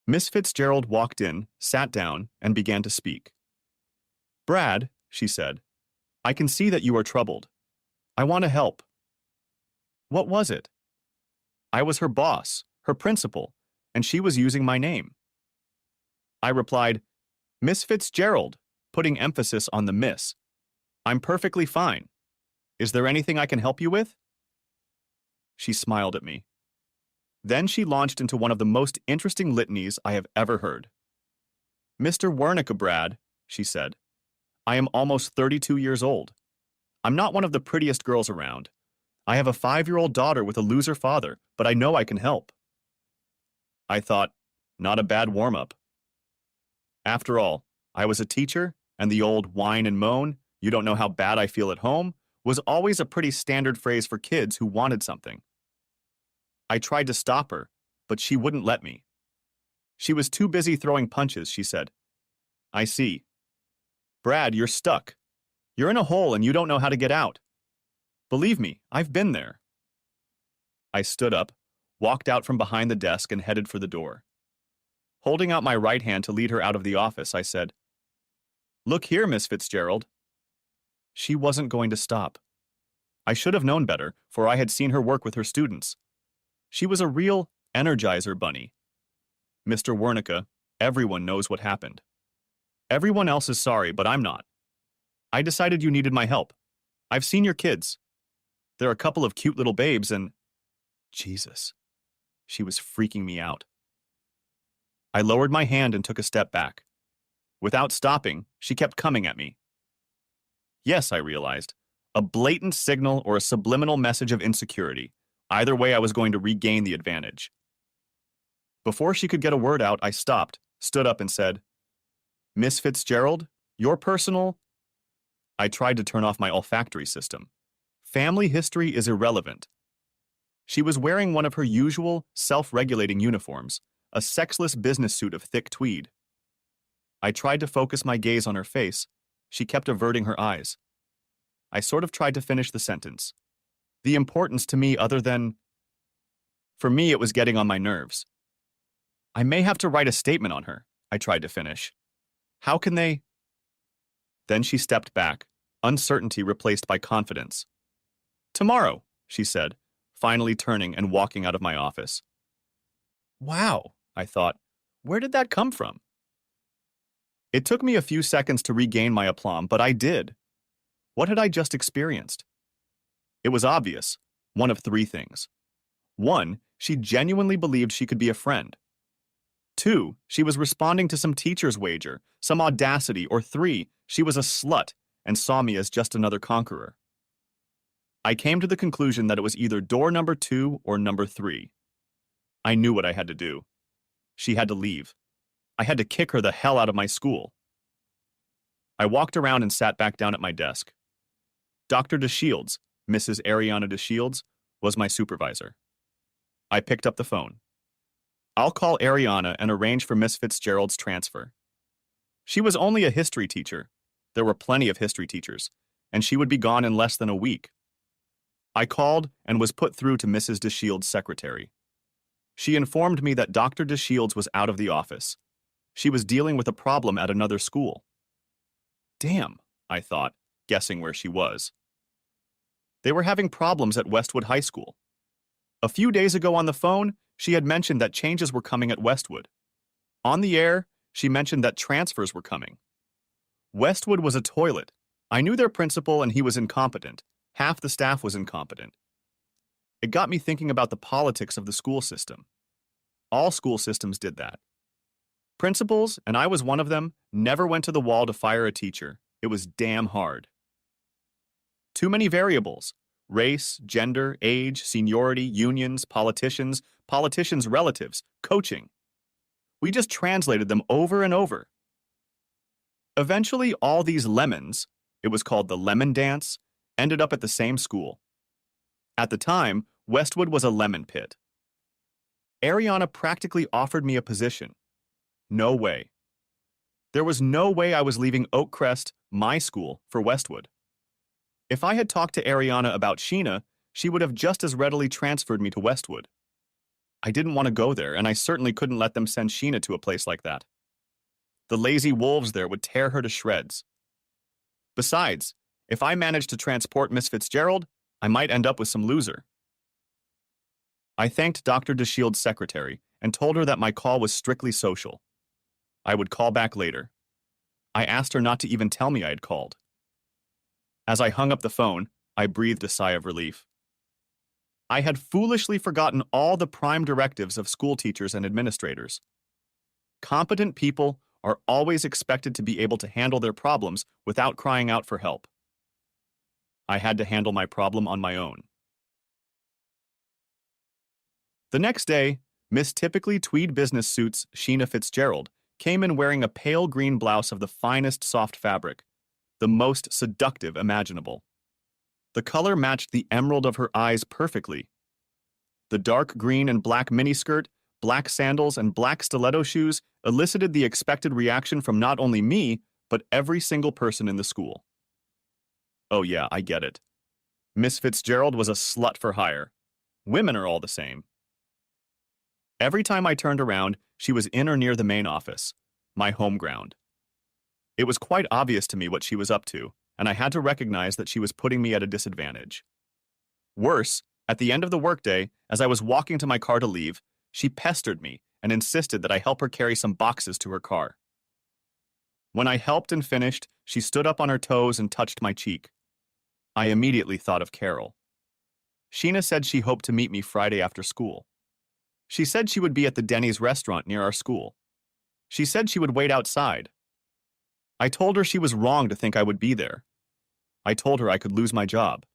Miss Fitzgerald walked in, sat down, and began to speak. "Brad," she said, "I can see that you are troubled. I want to help." What was it? I was her boss, her principal, and she was using my name. I replied, "Miss Fitzgerald," putting emphasis on the miss. "I'm perfectly fine. Is there anything I can help you with?" She smiled at me. Then she launched into one of the most interesting litanies I have ever heard. "Mr. Wernicke, Brad," she said, "I am almost 32 years old. I'm not one of the prettiest girls around. I have a 5-year-old daughter with a loser father, but I know I can help." I thought, not a bad warm-up. After all, I was a teacher, and the old whine and moan, "You don't know how bad I feel at home," was always a pretty standard phrase for kids who wanted something. I tried to stop her, but she wouldn't let me. She was too busy throwing punches, she said. "I see. Brad, you're stuck. You're in a hole and you don't know how to get out. Believe me, I've been there." I stood up, walked out from behind the desk, and headed for the door. Holding out my right hand to lead her out of the office, I said, "Look here, Miss Fitzgerald." She wasn't going to stop. I should have known better, for I had seen her work with her students. She was a real Energizer bunny. "Mr. Wernicke, everyone knows what happened. Everyone else is sorry, but I'm not. I decided you needed my help. I've seen your kids. They're a couple of cute little babes and—" Jesus. She was freaking me out. I lowered my hand and took a step back. Without stopping, she kept coming at me. Yes, I realized. A blatant signal or a subliminal message of insecurity. Either way, I was going to regain the advantage. Before she could get a word out, I stopped, stood up, and said, "Miss Fitzgerald, your personal—" I tried to turn off my olfactory system. "Family history is irrelevant." She was wearing one of her usual, self-regulating uniforms, a sexless business suit of thick tweed. I tried to focus my gaze on her face. She kept averting her eyes. I sort of tried to finish the sentence. The importance to me other than— For me, it was getting on my nerves. "I may have to write a statement on her," I tried to finish. "How can they—" Then she stepped back, uncertainty replaced by confidence. "Tomorrow," she said, finally turning and walking out of my office. Wow, I thought, where did that come from? It took me a few seconds to regain my aplomb, but I did. What had I just experienced? It was obvious, one of 3 things. 1, she genuinely believed she could be a friend. 2, she was responding to some teacher's wager, some audacity, or 3, she was a slut and saw me as just another conqueror. I came to the conclusion that it was either door number 2 or number 3. I knew what I had to do. She had to leave. I had to kick her the hell out of my school. I walked around and sat back down at my desk. Dr. DeShields, Mrs. Ariana DeShields, was my supervisor. I picked up the phone. I'll call Ariana and arrange for Miss Fitzgerald's transfer. She was only a history teacher. There were plenty of history teachers, and she would be gone in less than a week. I called and was put through to Mrs. DeShields' secretary. She informed me that Dr. DeShields was out of the office. She was dealing with a problem at another school. Damn, I thought, guessing where she was. They were having problems at Westwood High School. A few days ago on the phone, she had mentioned that changes were coming at Westwood. On the air, she mentioned that transfers were coming. Westwood was a toilet. I knew their principal and he was incompetent. Half the staff was incompetent. It got me thinking about the politics of the school system. All school systems did that. Principals, and I was one of them, never went to the wall to fire a teacher. It was damn hard. Too many variables. Race, gender, age, seniority, unions, politicians, politicians' relatives, coaching. We just translated them over and over. Eventually, all these lemons, it was called the lemon dance, ended up at the same school. At the time, Westwood was a lemon pit. Ariana practically offered me a position. No way. There was no way I was leaving Oakcrest, my school, for Westwood. If I had talked to Ariana about Sheena, she would have just as readily transferred me to Westwood. I didn't want to go there, and I certainly couldn't let them send Sheena to a place like that. The lazy wolves there would tear her to shreds. Besides, if I managed to transport Miss Fitzgerald, I might end up with some loser. I thanked Dr. DeShield's secretary and told her that my call was strictly social. I would call back later. I asked her not to even tell me I had called. As I hung up the phone, I breathed a sigh of relief. I had foolishly forgotten all the prime directives of school teachers and administrators. Competent people are always expected to be able to handle their problems without crying out for help. I had to handle my problem on my own. The next day, Miss Typically Tweed Business Suits Sheena Fitzgerald came in wearing a pale green blouse of the finest soft fabric, the most seductive imaginable. The color matched the emerald of her eyes perfectly. The dark green and black miniskirt, black sandals, and black stiletto shoes elicited the expected reaction from not only me, but every single person in the school. Oh yeah, I get it. Miss Fitzgerald was a slut for hire. Women are all the same. Every time I turned around, she was in or near the main office, my home ground. It was quite obvious to me what she was up to, and I had to recognize that she was putting me at a disadvantage. Worse, at the end of the workday, as I was walking to my car to leave, she pestered me and insisted that I help her carry some boxes to her car. When I helped and finished, she stood up on her toes and touched my cheek. I immediately thought of Carol. Sheena said she hoped to meet me Friday after school. She said she would be at the Denny's restaurant near our school. She said she would wait outside. I told her she was wrong to think I would be there. I told her I could lose my job.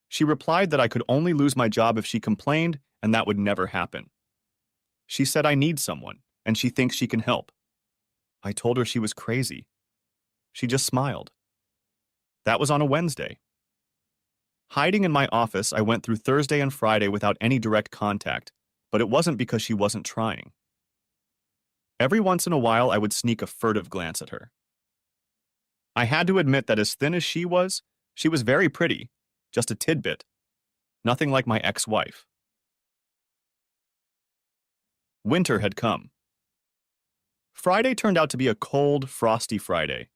She replied that I could only lose my job if she complained, and that would never happen. She said I need someone, and she thinks she can help. I told her she was crazy. She just smiled. That was on a Wednesday. Hiding in my office, I went through Thursday and Friday without any direct contact, but it wasn't because she wasn't trying. Every once in a while, I would sneak a furtive glance at her. I had to admit that as thin as she was very pretty, just a tidbit. Nothing like my ex-wife. Winter had come. Friday turned out to be a cold, frosty Friday.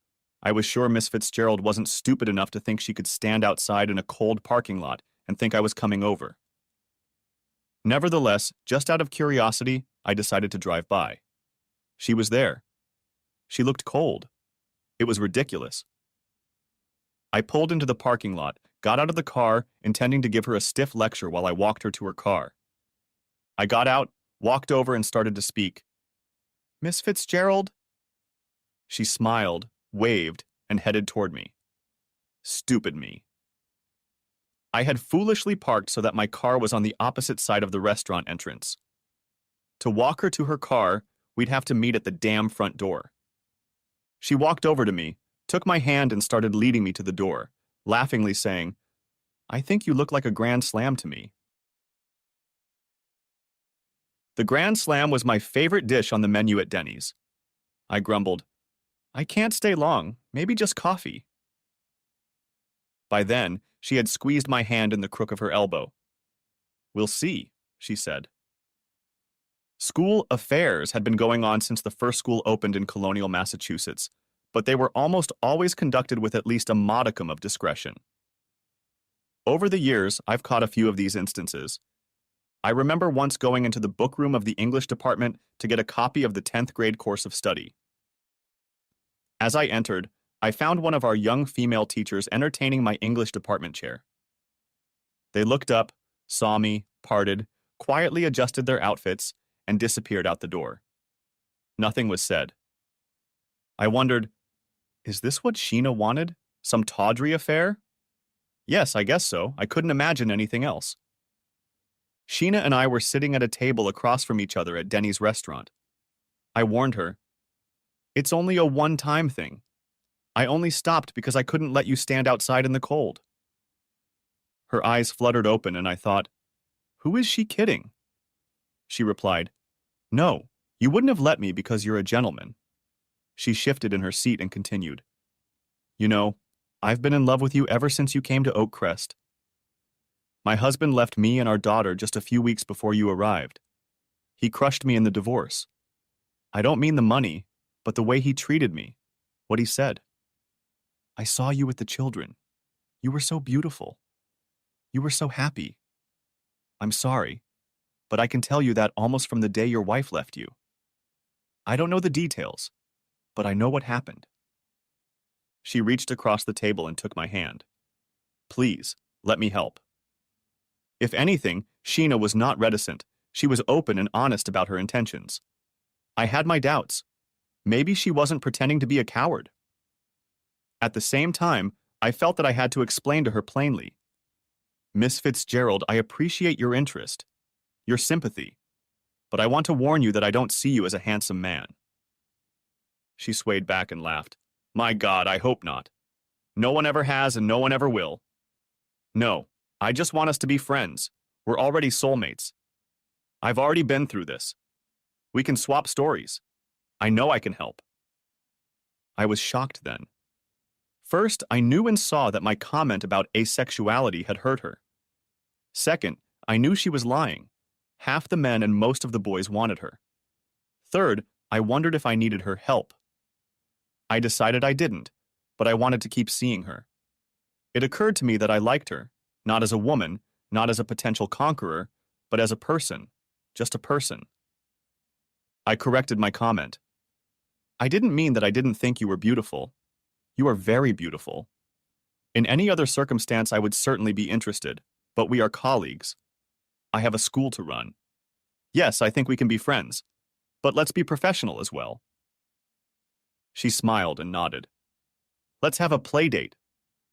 I was sure Miss Fitzgerald wasn't stupid enough to think she could stand outside in a cold parking lot and think I was coming over. Nevertheless, just out of curiosity, I decided to drive by. She was there. She looked cold. It was ridiculous. I pulled into the parking lot, got out of the car, intending to give her a stiff lecture while I walked her to her car. I got out, walked over, and started to speak. "Miss Fitzgerald?" She smiled, waved, and headed toward me. Stupid me. I had foolishly parked so that my car was on the opposite side of the restaurant entrance. To walk her to her car, we'd have to meet at the damn front door. She walked over to me, took my hand, and started leading me to the door, laughingly saying, "I think you look like a Grand Slam to me." The Grand Slam was my favorite dish on the menu at Denny's. I grumbled, "I can't stay long, maybe just coffee." By then, she had squeezed my hand in the crook of her elbow. "We'll see," she said. School affairs had been going on since the first school opened in colonial Massachusetts, but they were almost always conducted with at least a modicum of discretion. Over the years, I've caught a few of these instances. I remember once going into the book room of the English department to get a copy of the 10th grade course of study. As I entered, I found one of our young female teachers entertaining my English department chair. They looked up, saw me, parted, quietly adjusted their outfits, and disappeared out the door. Nothing was said. I wondered, is this what Sheena wanted? Some tawdry affair? Yes, I guess so. I couldn't imagine anything else. Sheena and I were sitting at a table across from each other at Denny's restaurant. I warned her, "It's only a one-time thing. I only stopped because I couldn't let you stand outside in the cold." Her eyes fluttered open, and I thought, who is she kidding? She replied, "No, you wouldn't have let me because you're a gentleman." She shifted in her seat and continued, "You know, I've been in love with you ever since you came to Oak Crest. My husband left me and our daughter just a few weeks before you arrived. He crushed me in the divorce. I don't mean the money, but the way he treated me, what he said. I saw you with the children. You were so beautiful. You were so happy. I'm sorry, but I can tell you that almost from the day your wife left you. I don't know the details, but I know what happened." She reached across the table and took my hand. "Please, let me help." If anything, Sheena was not reticent. She was open and honest about her intentions. I had my doubts. Maybe she wasn't pretending to be a coward. At the same time, I felt that I had to explain to her plainly, "Miss Fitzgerald, I appreciate your interest, your sympathy, but I want to warn you that I don't see you as a handsome man." She swayed back and laughed. "My God, I hope not. No one ever has and no one ever will. No, I just want us to be friends. We're already soulmates. I've already been through this. We can swap stories. I know I can help." I was shocked then. First, I knew and saw that my comment about asexuality had hurt her. Second, I knew she was lying. Half the men and most of the boys wanted her. Third, I wondered if I needed her help. I decided I didn't, but I wanted to keep seeing her. It occurred to me that I liked her, not as a woman, not as a potential conqueror, but as a person, just a person. I corrected my comment. "I didn't mean that I didn't think you were beautiful. You are very beautiful. In any other circumstance, I would certainly be interested, but we are colleagues. I have a school to run. Yes, I think we can be friends, but let's be professional as well." She smiled and nodded. "Let's have a play date.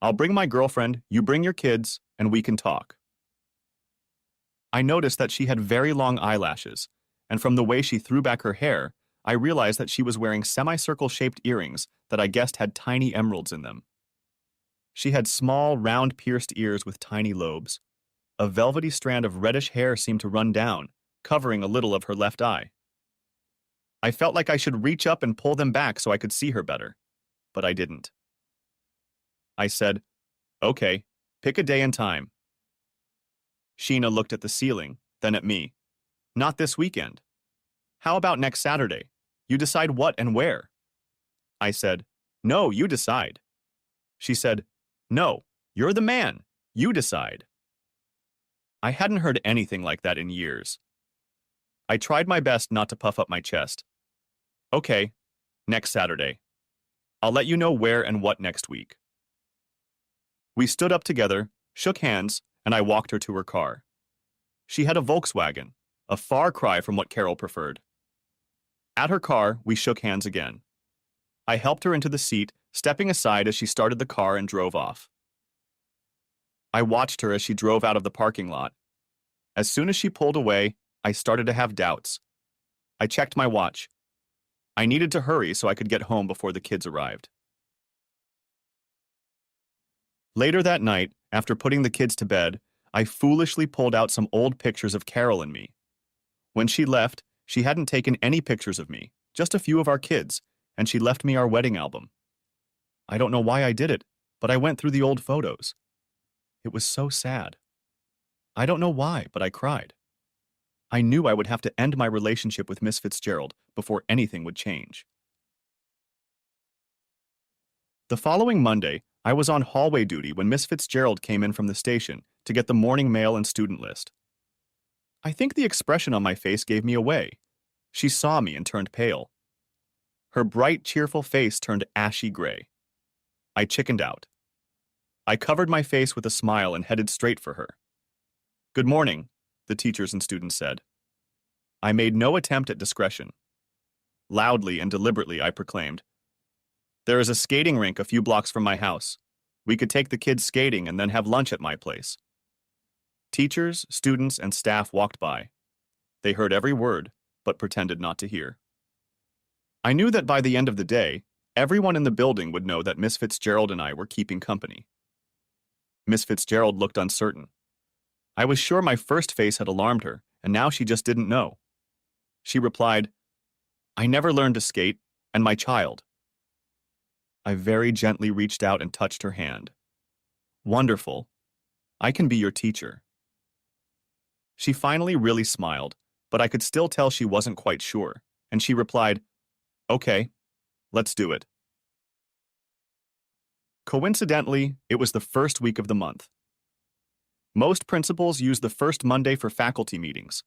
I'll bring my girlfriend, you bring your kids, and we can talk." I noticed that she had very long eyelashes, and from the way she threw back her hair, I realized that she was wearing semicircle-shaped earrings that I guessed had tiny emeralds in them. She had small, round, pierced ears with tiny lobes. A velvety strand of reddish hair seemed to run down, covering a little of her left eye. I felt like I should reach up and pull them back so I could see her better, but I didn't. I said, "Okay, pick a day and time." Sheena looked at the ceiling, then at me. "Not this weekend. How about next Saturday? You decide what and where." I said, "No, you decide." She said, "No, you're the man. You decide." I hadn't heard anything like that in years. I tried my best not to puff up my chest. "Okay, next Saturday. I'll let you know where and what next week." We stood up together, shook hands, and I walked her to her car. She had a Volkswagen, a far cry from what Carol preferred. At her car, we shook hands again. I helped her into the seat, stepping aside as she started the car and drove off. I watched her as she drove out of the parking lot. As soon as she pulled away, I started to have doubts. I checked my watch. I needed to hurry so I could get home before the kids arrived. Later that night, after putting the kids to bed, I foolishly pulled out some old pictures of Carol and me. When she left, she hadn't taken any pictures of me, just a few of our kids, and she left me our wedding album. I don't know why I did it, but I went through the old photos. It was so sad. I don't know why, but I cried. I knew I would have to end my relationship with Miss Fitzgerald before anything would change. The following Monday, I was on hallway duty when Miss Fitzgerald came in from the station to get the morning mail and student list. I think the expression on my face gave me away. She saw me and turned pale. Her bright, cheerful face turned ashy gray. I chickened out. I covered my face with a smile and headed straight for her. "Good morning," the teachers and students said. I made no attempt at discretion. Loudly and deliberately, I proclaimed, "There is a skating rink a few blocks from my house. We could take the kids skating and then have lunch at my place." Teachers, students, and staff walked by. They heard every word, but pretended not to hear. I knew that by the end of the day, everyone in the building would know that Miss Fitzgerald and I were keeping company. Miss Fitzgerald looked uncertain. I was sure my first face had alarmed her, and now she just didn't know. She replied, "I never learned to skate, and my child." I very gently reached out and touched her hand. "Wonderful. I can be your teacher." She finally really smiled, but I could still tell she wasn't quite sure, and she replied, "Okay, let's do it." Coincidentally, it was the first week of the month. Most principals use the first Monday for faculty meetings.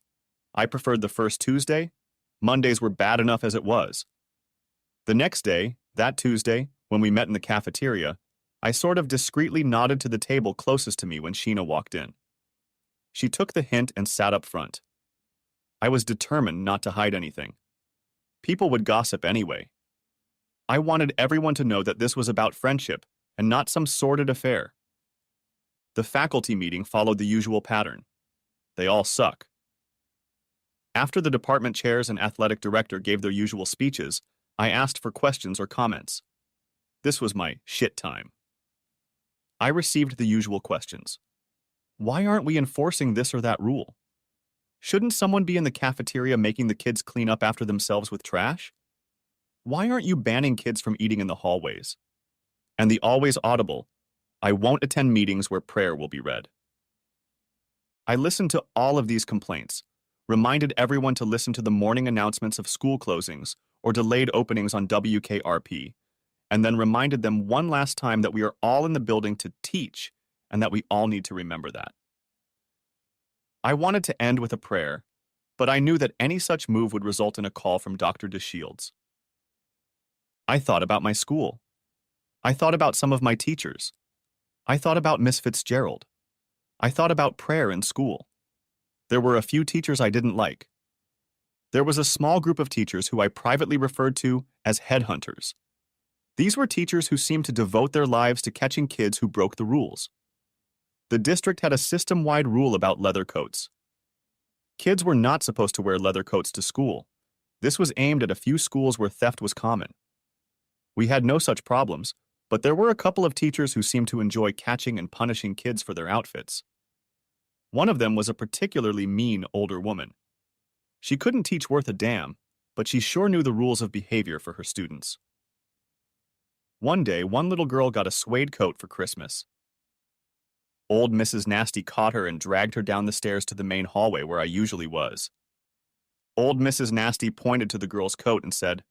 I preferred the first Tuesday. Mondays were bad enough as it was. The next day, that Tuesday, when we met in the cafeteria, I sort of discreetly nodded to the table closest to me when Sheena walked in. She took the hint and sat up front. I was determined not to hide anything. People would gossip anyway. I wanted everyone to know that this was about friendship and not some sordid affair. The faculty meeting followed the usual pattern. They all suck. After the department chairs and athletic director gave their usual speeches, I asked for questions or comments. This was my shit time. I received the usual questions. Why aren't we enforcing this or that rule? Shouldn't someone be in the cafeteria making the kids clean up after themselves with trash? Why aren't you banning kids from eating in the hallways? And the always audible, "I won't attend meetings where prayer will be read." I listened to all of these complaints, reminded everyone to listen to the morning announcements of school closings or delayed openings on WKRP, and then reminded them one last time that we are all in the building to teach and that we all need to remember that. I wanted to end with a prayer, but I knew that any such move would result in a call from Dr. DeShields. I thought about my school. I thought about some of my teachers. I thought about Miss Fitzgerald. I thought about prayer in school. There were a few teachers I didn't like. There was a small group of teachers who I privately referred to as headhunters. These were teachers who seemed to devote their lives to catching kids who broke the rules. The district had a system-wide rule about leather coats. Kids were not supposed to wear leather coats to school. This was aimed at a few schools where theft was common. We had no such problems, but there were a couple of teachers who seemed to enjoy catching and punishing kids for their outfits. One of them was a particularly mean older woman. She couldn't teach worth a damn, but she sure knew the rules of behavior for her students. One day, one little girl got a suede coat for Christmas. Old Mrs. Nasty caught her and dragged her down the stairs to the main hallway where I usually was. Old Mrs. Nasty pointed to the girl's coat and said,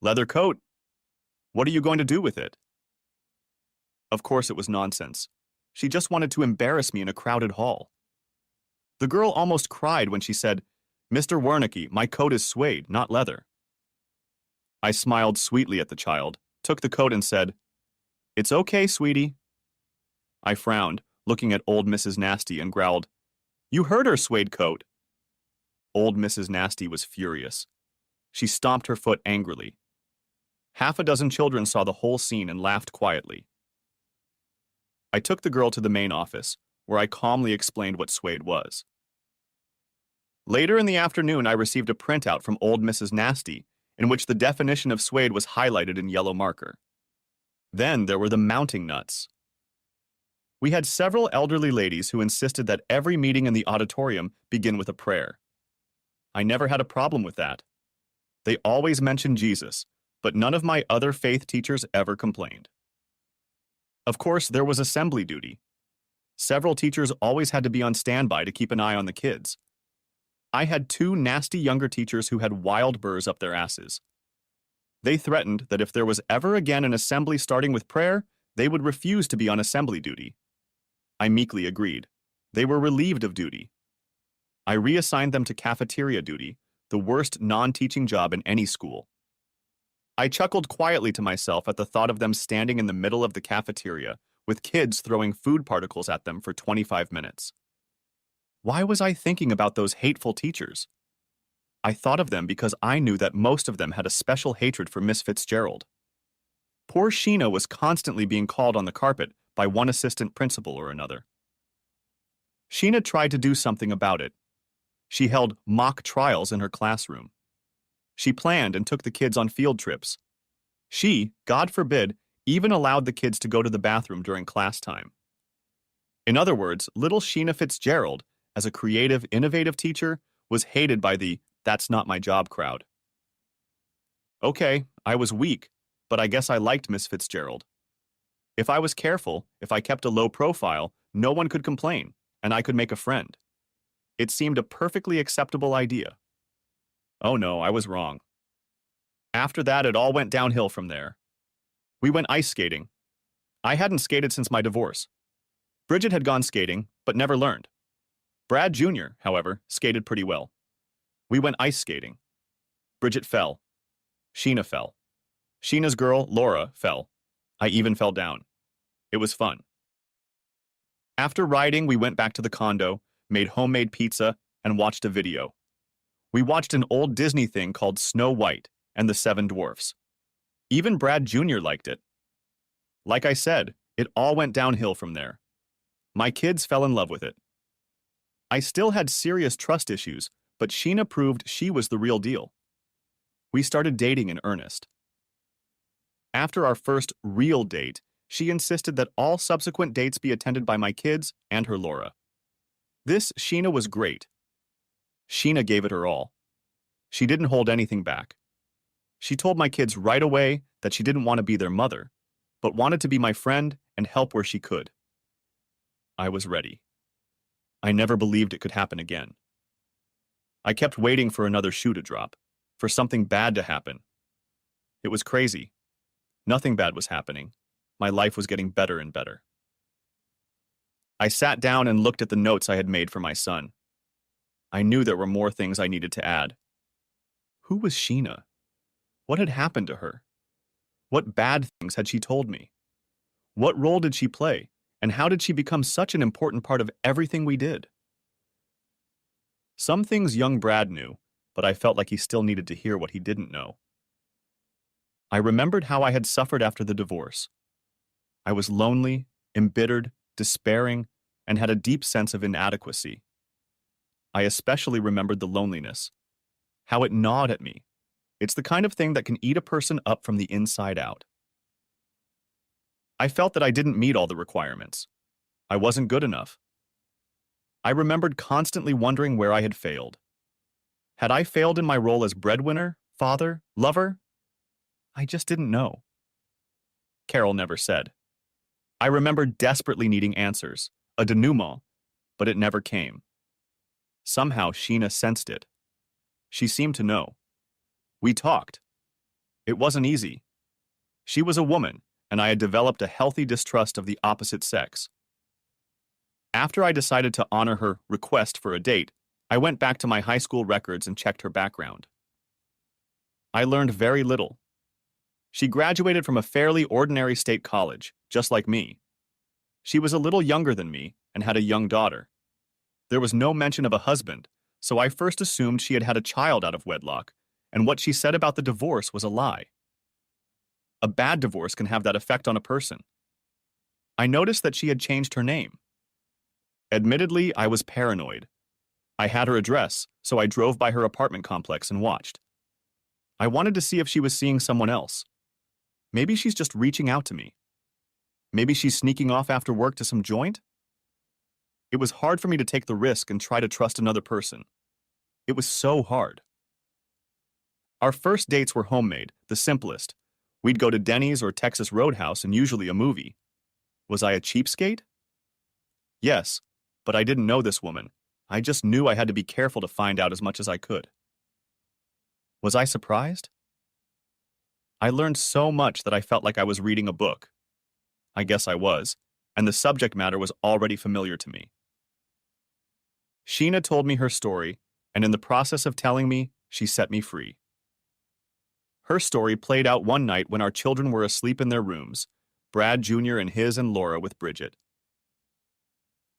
"Leather coat. What are you going to do with it?" Of course it was nonsense. She just wanted to embarrass me in a crowded hall. The girl almost cried when she said, "Mr. Wernicke, my coat is suede, not leather." I smiled sweetly at the child, took the coat and said, "It's okay, sweetie." I frowned, looking at old Mrs. Nasty, and growled, "You heard her, suede coat." Old Mrs. Nasty was furious. She stomped her foot angrily. Half a dozen children saw the whole scene and laughed quietly. I took the girl to the main office, where I calmly explained what suede was. Later in the afternoon, I received a printout from old Mrs. Nasty, in which the definition of suede was highlighted in yellow marker. Then there were the mounting nuts. We had several elderly ladies who insisted that every meeting in the auditorium begin with a prayer. I never had a problem with that. They always mentioned Jesus, but none of my other faith teachers ever complained. Of course, there was assembly duty. Several teachers always had to be on standby to keep an eye on the kids. I had two nasty younger teachers who had wild burrs up their asses. They threatened that if there was ever again an assembly starting with prayer, they would refuse to be on assembly duty. I meekly agreed. They were relieved of duty. I reassigned them to cafeteria duty, the worst non-teaching job in any school. I chuckled quietly to myself at the thought of them standing in the middle of the cafeteria with kids throwing food particles at them for 25 minutes. Why was I thinking about those hateful teachers? I thought of them because I knew that most of them had a special hatred for Miss Fitzgerald. Poor Sheena was constantly being called on the carpet by one assistant principal or another. Sheena tried to do something about it. She held mock trials in her classroom. She planned and took the kids on field trips. She, God forbid, even allowed the kids to go to the bathroom during class time. In other words, little Sheena Fitzgerald, as a creative, innovative teacher, was hated by the That's not my job crowd. Okay, I was weak, but I guess I liked Miss Fitzgerald. If I was careful, if I kept a low profile, no one could complain, and I could make a friend. It seemed a perfectly acceptable idea. Oh no, I was wrong. After that, it all went downhill from there. We went ice skating. I hadn't skated since my divorce. Bridget had gone skating, but never learned. Brad Jr., however, skated pretty well. We went ice skating. Bridget fell. Sheena fell. Sheena's girl, Laura, fell. I even fell down. It was fun. After riding, we went back to the condo, made homemade pizza, and watched a video. We watched an old Disney thing called Snow White and the Seven Dwarfs. Even Brad Jr. liked it. Like I said, it all went downhill from there. My kids fell in love with it. I still had serious trust issues, but Sheena proved she was the real deal. We started dating in earnest. After our first real date, she insisted that all subsequent dates be attended by my kids and her Laura. This Sheena was great. Sheena gave it her all. She didn't hold anything back. She told my kids right away that she didn't want to be their mother, but wanted to be my friend and help where she could. I was ready. I never believed it could happen again. I kept waiting for another shoe to drop, for something bad to happen. It was crazy. Nothing bad was happening. My life was getting better and better. I sat down and looked at the notes I had made for my son. I knew there were more things I needed to add. Who was Sheena? What had happened to her? What bad things had she told me? What role did she play, and how did she become such an important part of everything we did? Some things young Brad knew, but I felt like he still needed to hear what he didn't know. I remembered how I had suffered after the divorce. I was lonely, embittered, despairing, and had a deep sense of inadequacy. I especially remembered the loneliness, how it gnawed at me. It's the kind of thing that can eat a person up from the inside out. I felt that I didn't meet all the requirements. I wasn't good enough. I remembered constantly wondering where I had failed. Had I failed in my role as breadwinner, father, lover? I just didn't know. Carol never said. I remembered desperately needing answers, a denouement, but it never came. Somehow Sheena sensed it. She seemed to know. We talked. It wasn't easy. She was a woman, and I had developed a healthy distrust of the opposite sex. After I decided to honor her request for a date, I went back to my high school records and checked her background. I learned very little. She graduated from a fairly ordinary state college, just like me. She was a little younger than me and had a young daughter. There was no mention of a husband, so I first assumed she had had a child out of wedlock, and what she said about the divorce was a lie. A bad divorce can have that effect on a person. I noticed that she had changed her name. Admittedly, I was paranoid. I had her address, so I drove by her apartment complex and watched. I wanted to see if she was seeing someone else. Maybe she's just reaching out to me. Maybe she's sneaking off after work to some joint? It was hard for me to take the risk and try to trust another person. It was so hard. Our first dates were homemade, the simplest. We'd go to Denny's or Texas Roadhouse and usually a movie. Was I a cheapskate? Yes, but I didn't know this woman. I just knew I had to be careful to find out as much as I could. Was I surprised? I learned so much that I felt like I was reading a book. I guess I was, and the subject matter was already familiar to me. Sheena told me her story, and in the process of telling me, she set me free. Her story played out one night when our children were asleep in their rooms, Brad Jr. and his and Laura with Bridget.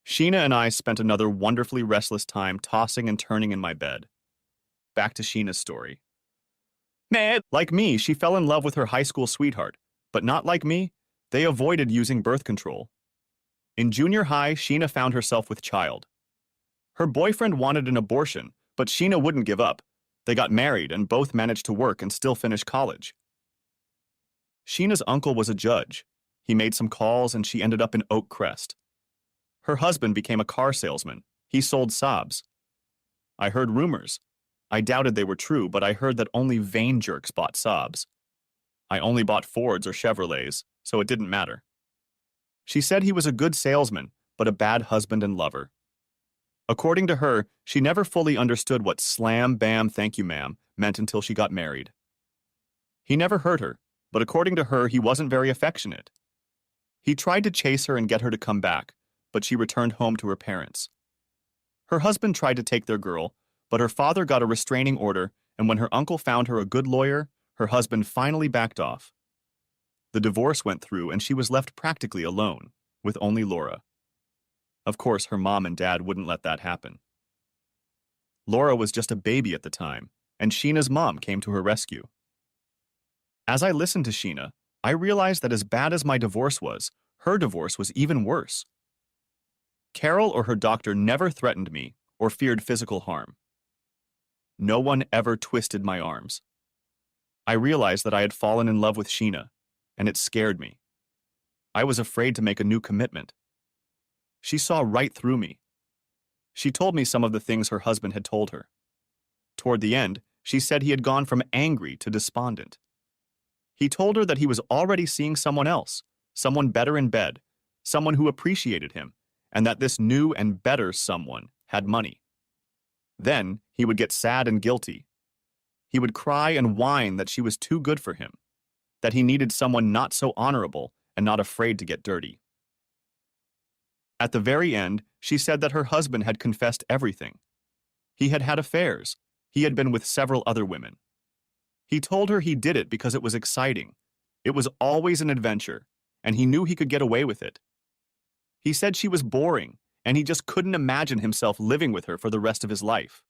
Sheena and I spent another wonderfully restless time tossing and turning in my bed. Back to Sheena's story. Like me, she fell in love with her high school sweetheart, but not like me, they avoided using birth control. In junior high, Sheena found herself with child. Her boyfriend wanted an abortion, but Sheena wouldn't give up. They got married and both managed to work and still finish college. Sheena's uncle was a judge. He made some calls and she ended up in Oak Crest. Her husband became a car salesman. He sold sobs. I heard rumors. I doubted they were true, but I heard that only vain jerks bought Saabs. I only bought Fords or Chevrolets, so it didn't matter. She said he was a good salesman, but a bad husband and lover. According to her, she never fully understood what slam, bam, thank you, ma'am meant until she got married. He never hurt her, but according to her, he wasn't very affectionate. He tried to chase her and get her to come back, but she returned home to her parents. Her husband tried to take their girl, but her father got a restraining order, and when her uncle found her a good lawyer, her husband finally backed off. The divorce went through, and she was left practically alone, with only Laura. Of course, her mom and dad wouldn't let that happen. Laura was just a baby at the time, and Sheena's mom came to her rescue. As I listened to Sheena, I realized that as bad as my divorce was, her divorce was even worse. Carol or her doctor never threatened me or feared physical harm. No one ever twisted my arms. I realized that I had fallen in love with Sheena, and it scared me. I was afraid to make a new commitment. She saw right through me. She told me some of the things her husband had told her. Toward the end, she said he had gone from angry to despondent. He told her that he was already seeing someone else, someone better in bed, someone who appreciated him, and that this new and better someone had money. Then he would get sad and guilty. He would cry and whine that she was too good for him, that he needed someone not so honorable and not afraid to get dirty. At the very end, she said that her husband had confessed everything. He had had affairs. He had been with several other women. He told her he did it because it was exciting. It was always an adventure, and he knew he could get away with it. He said she was boring, and he just couldn't imagine himself living with her for the rest of his life.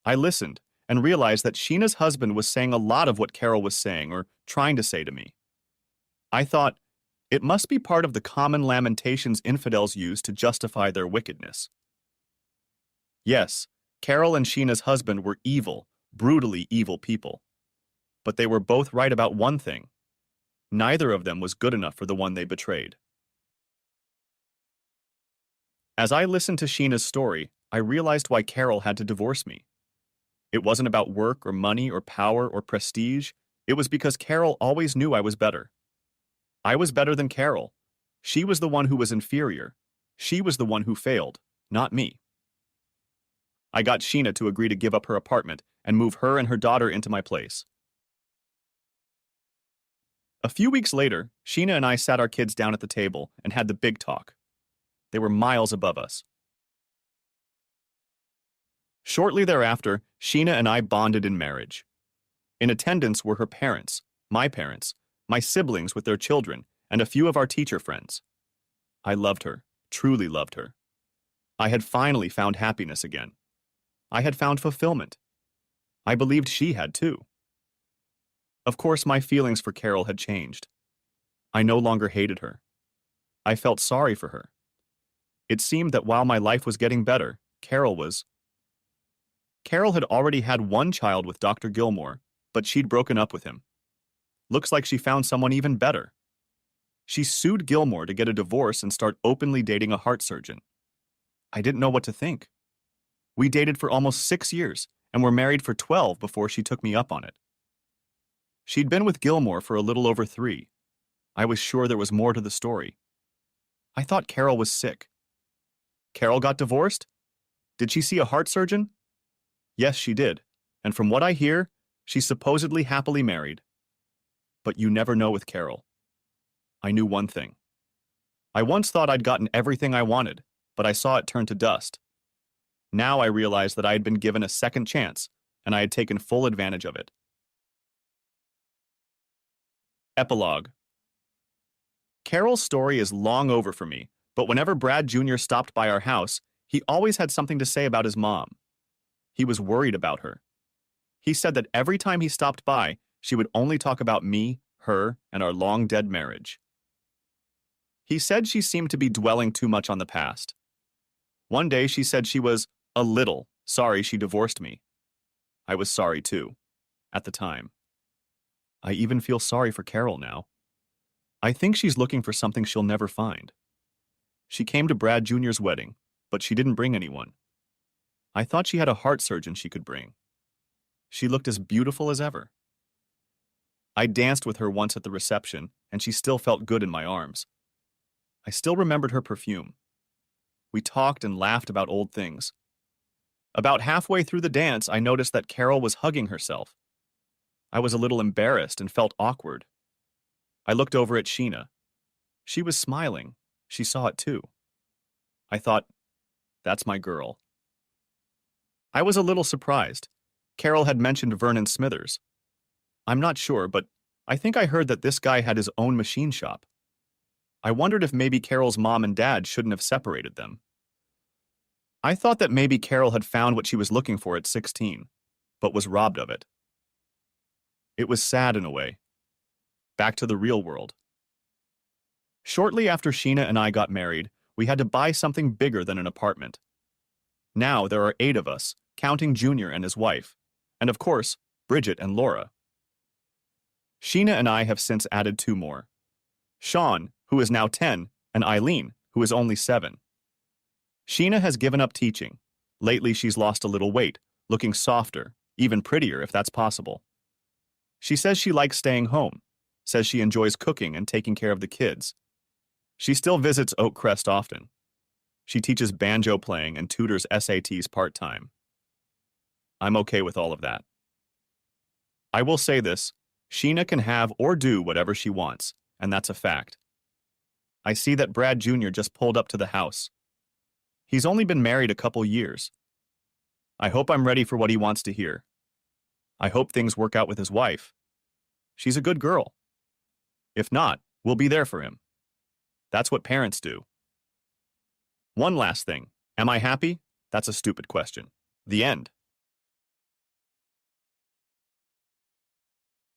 I listened and realized that Sheena's husband was saying a lot of what Carol was saying or trying to say to me. I thought, it must be part of the common lamentations infidels use to justify their wickedness. Yes, Carol and Sheena's husband were evil, brutally evil people. But they were both right about one thing. Neither of them was good enough for the one they betrayed. As I listened to Sheena's story, I realized why Carol had to divorce me. It wasn't about work or money or power or prestige. It was because Carol always knew I was better. I was better than Carol. She was the one who was inferior. She was the one who failed, not me. I got Sheena to agree to give up her apartment and move her and her daughter into my place. A few weeks later, Sheena and I sat our kids down at the table and had the big talk. They were miles above us. Shortly thereafter, Sheena and I bonded in marriage. In attendance were her parents, my siblings with their children, and a few of our teacher friends. I loved her, truly loved her. I had finally found happiness again. I had found fulfillment. I believed she had too. Of course, my feelings for Carol had changed. I no longer hated her. I felt sorry for her. It seemed that while my life was getting better, Carol had already had one child with Dr. Gilmore, but she'd broken up with him. Looks like she found someone even better. She sued Gilmore to get a divorce and start openly dating a heart surgeon. I didn't know what to think. We dated for almost 6 years and were married for 12 before she took me up on it. She'd been with Gilmore for a little over 3. I was sure there was more to the story. I thought Carol was sick. Carol got divorced? Did she see a heart surgeon? Yes, she did, and from what I hear, she's supposedly happily married. But you never know with Carol. I knew one thing. I once thought I'd gotten everything I wanted, but I saw it turn to dust. Now I realized that I had been given a second chance, and I had taken full advantage of it. Epilogue. Carol's story is long over for me, but whenever Brad Jr. stopped by our house, he always had something to say about his mom. He was worried about her. He said that every time he stopped by, she would only talk about me, her, and our long-dead marriage. He said she seemed to be dwelling too much on the past. One day she said she was a little sorry she divorced me. I was sorry too, at the time. I even feel sorry for Carol now. I think she's looking for something she'll never find. She came to Brad Jr.'s wedding, but she didn't bring anyone. I thought she had a heart surgeon she could bring. She looked as beautiful as ever. I danced with her once at the reception, and she still felt good in my arms. I still remembered her perfume. We talked and laughed about old things. About halfway through the dance, I noticed that Carol was hugging herself. I was a little embarrassed and felt awkward. I looked over at Sheena. She was smiling. She saw it too. I thought, that's my girl. I was a little surprised. Carol had mentioned Vernon Smithers. I'm not sure, but I think I heard that this guy had his own machine shop. I wondered if maybe Carol's mom and dad shouldn't have separated them. I thought that maybe Carol had found what she was looking for at 16, but was robbed of it. It was sad in a way. Back to the real world. Shortly after Sheena and I got married, we had to buy something bigger than an apartment. Now there are 8 of us, counting Junior and his wife, and of course, Bridget and Laura. Sheena and I have since added 2 more. Sean, who is now 10, and Eileen, who is only 7. Sheena has given up teaching. Lately she's lost a little weight, looking softer, even prettier if that's possible. She says she likes staying home, says she enjoys cooking and taking care of the kids. She still visits Oakcrest often. She teaches banjo playing and tutors SATs part-time. I'm okay with all of that. I will say this, Sheena can have or do whatever she wants, and that's a fact. I see that Brad Jr. just pulled up to the house. He's only been married a couple years. I hope I'm ready for what he wants to hear. I hope things work out with his wife. She's a good girl. If not, we'll be there for him. That's what parents do. One last thing. Am I happy? That's a stupid question. The end.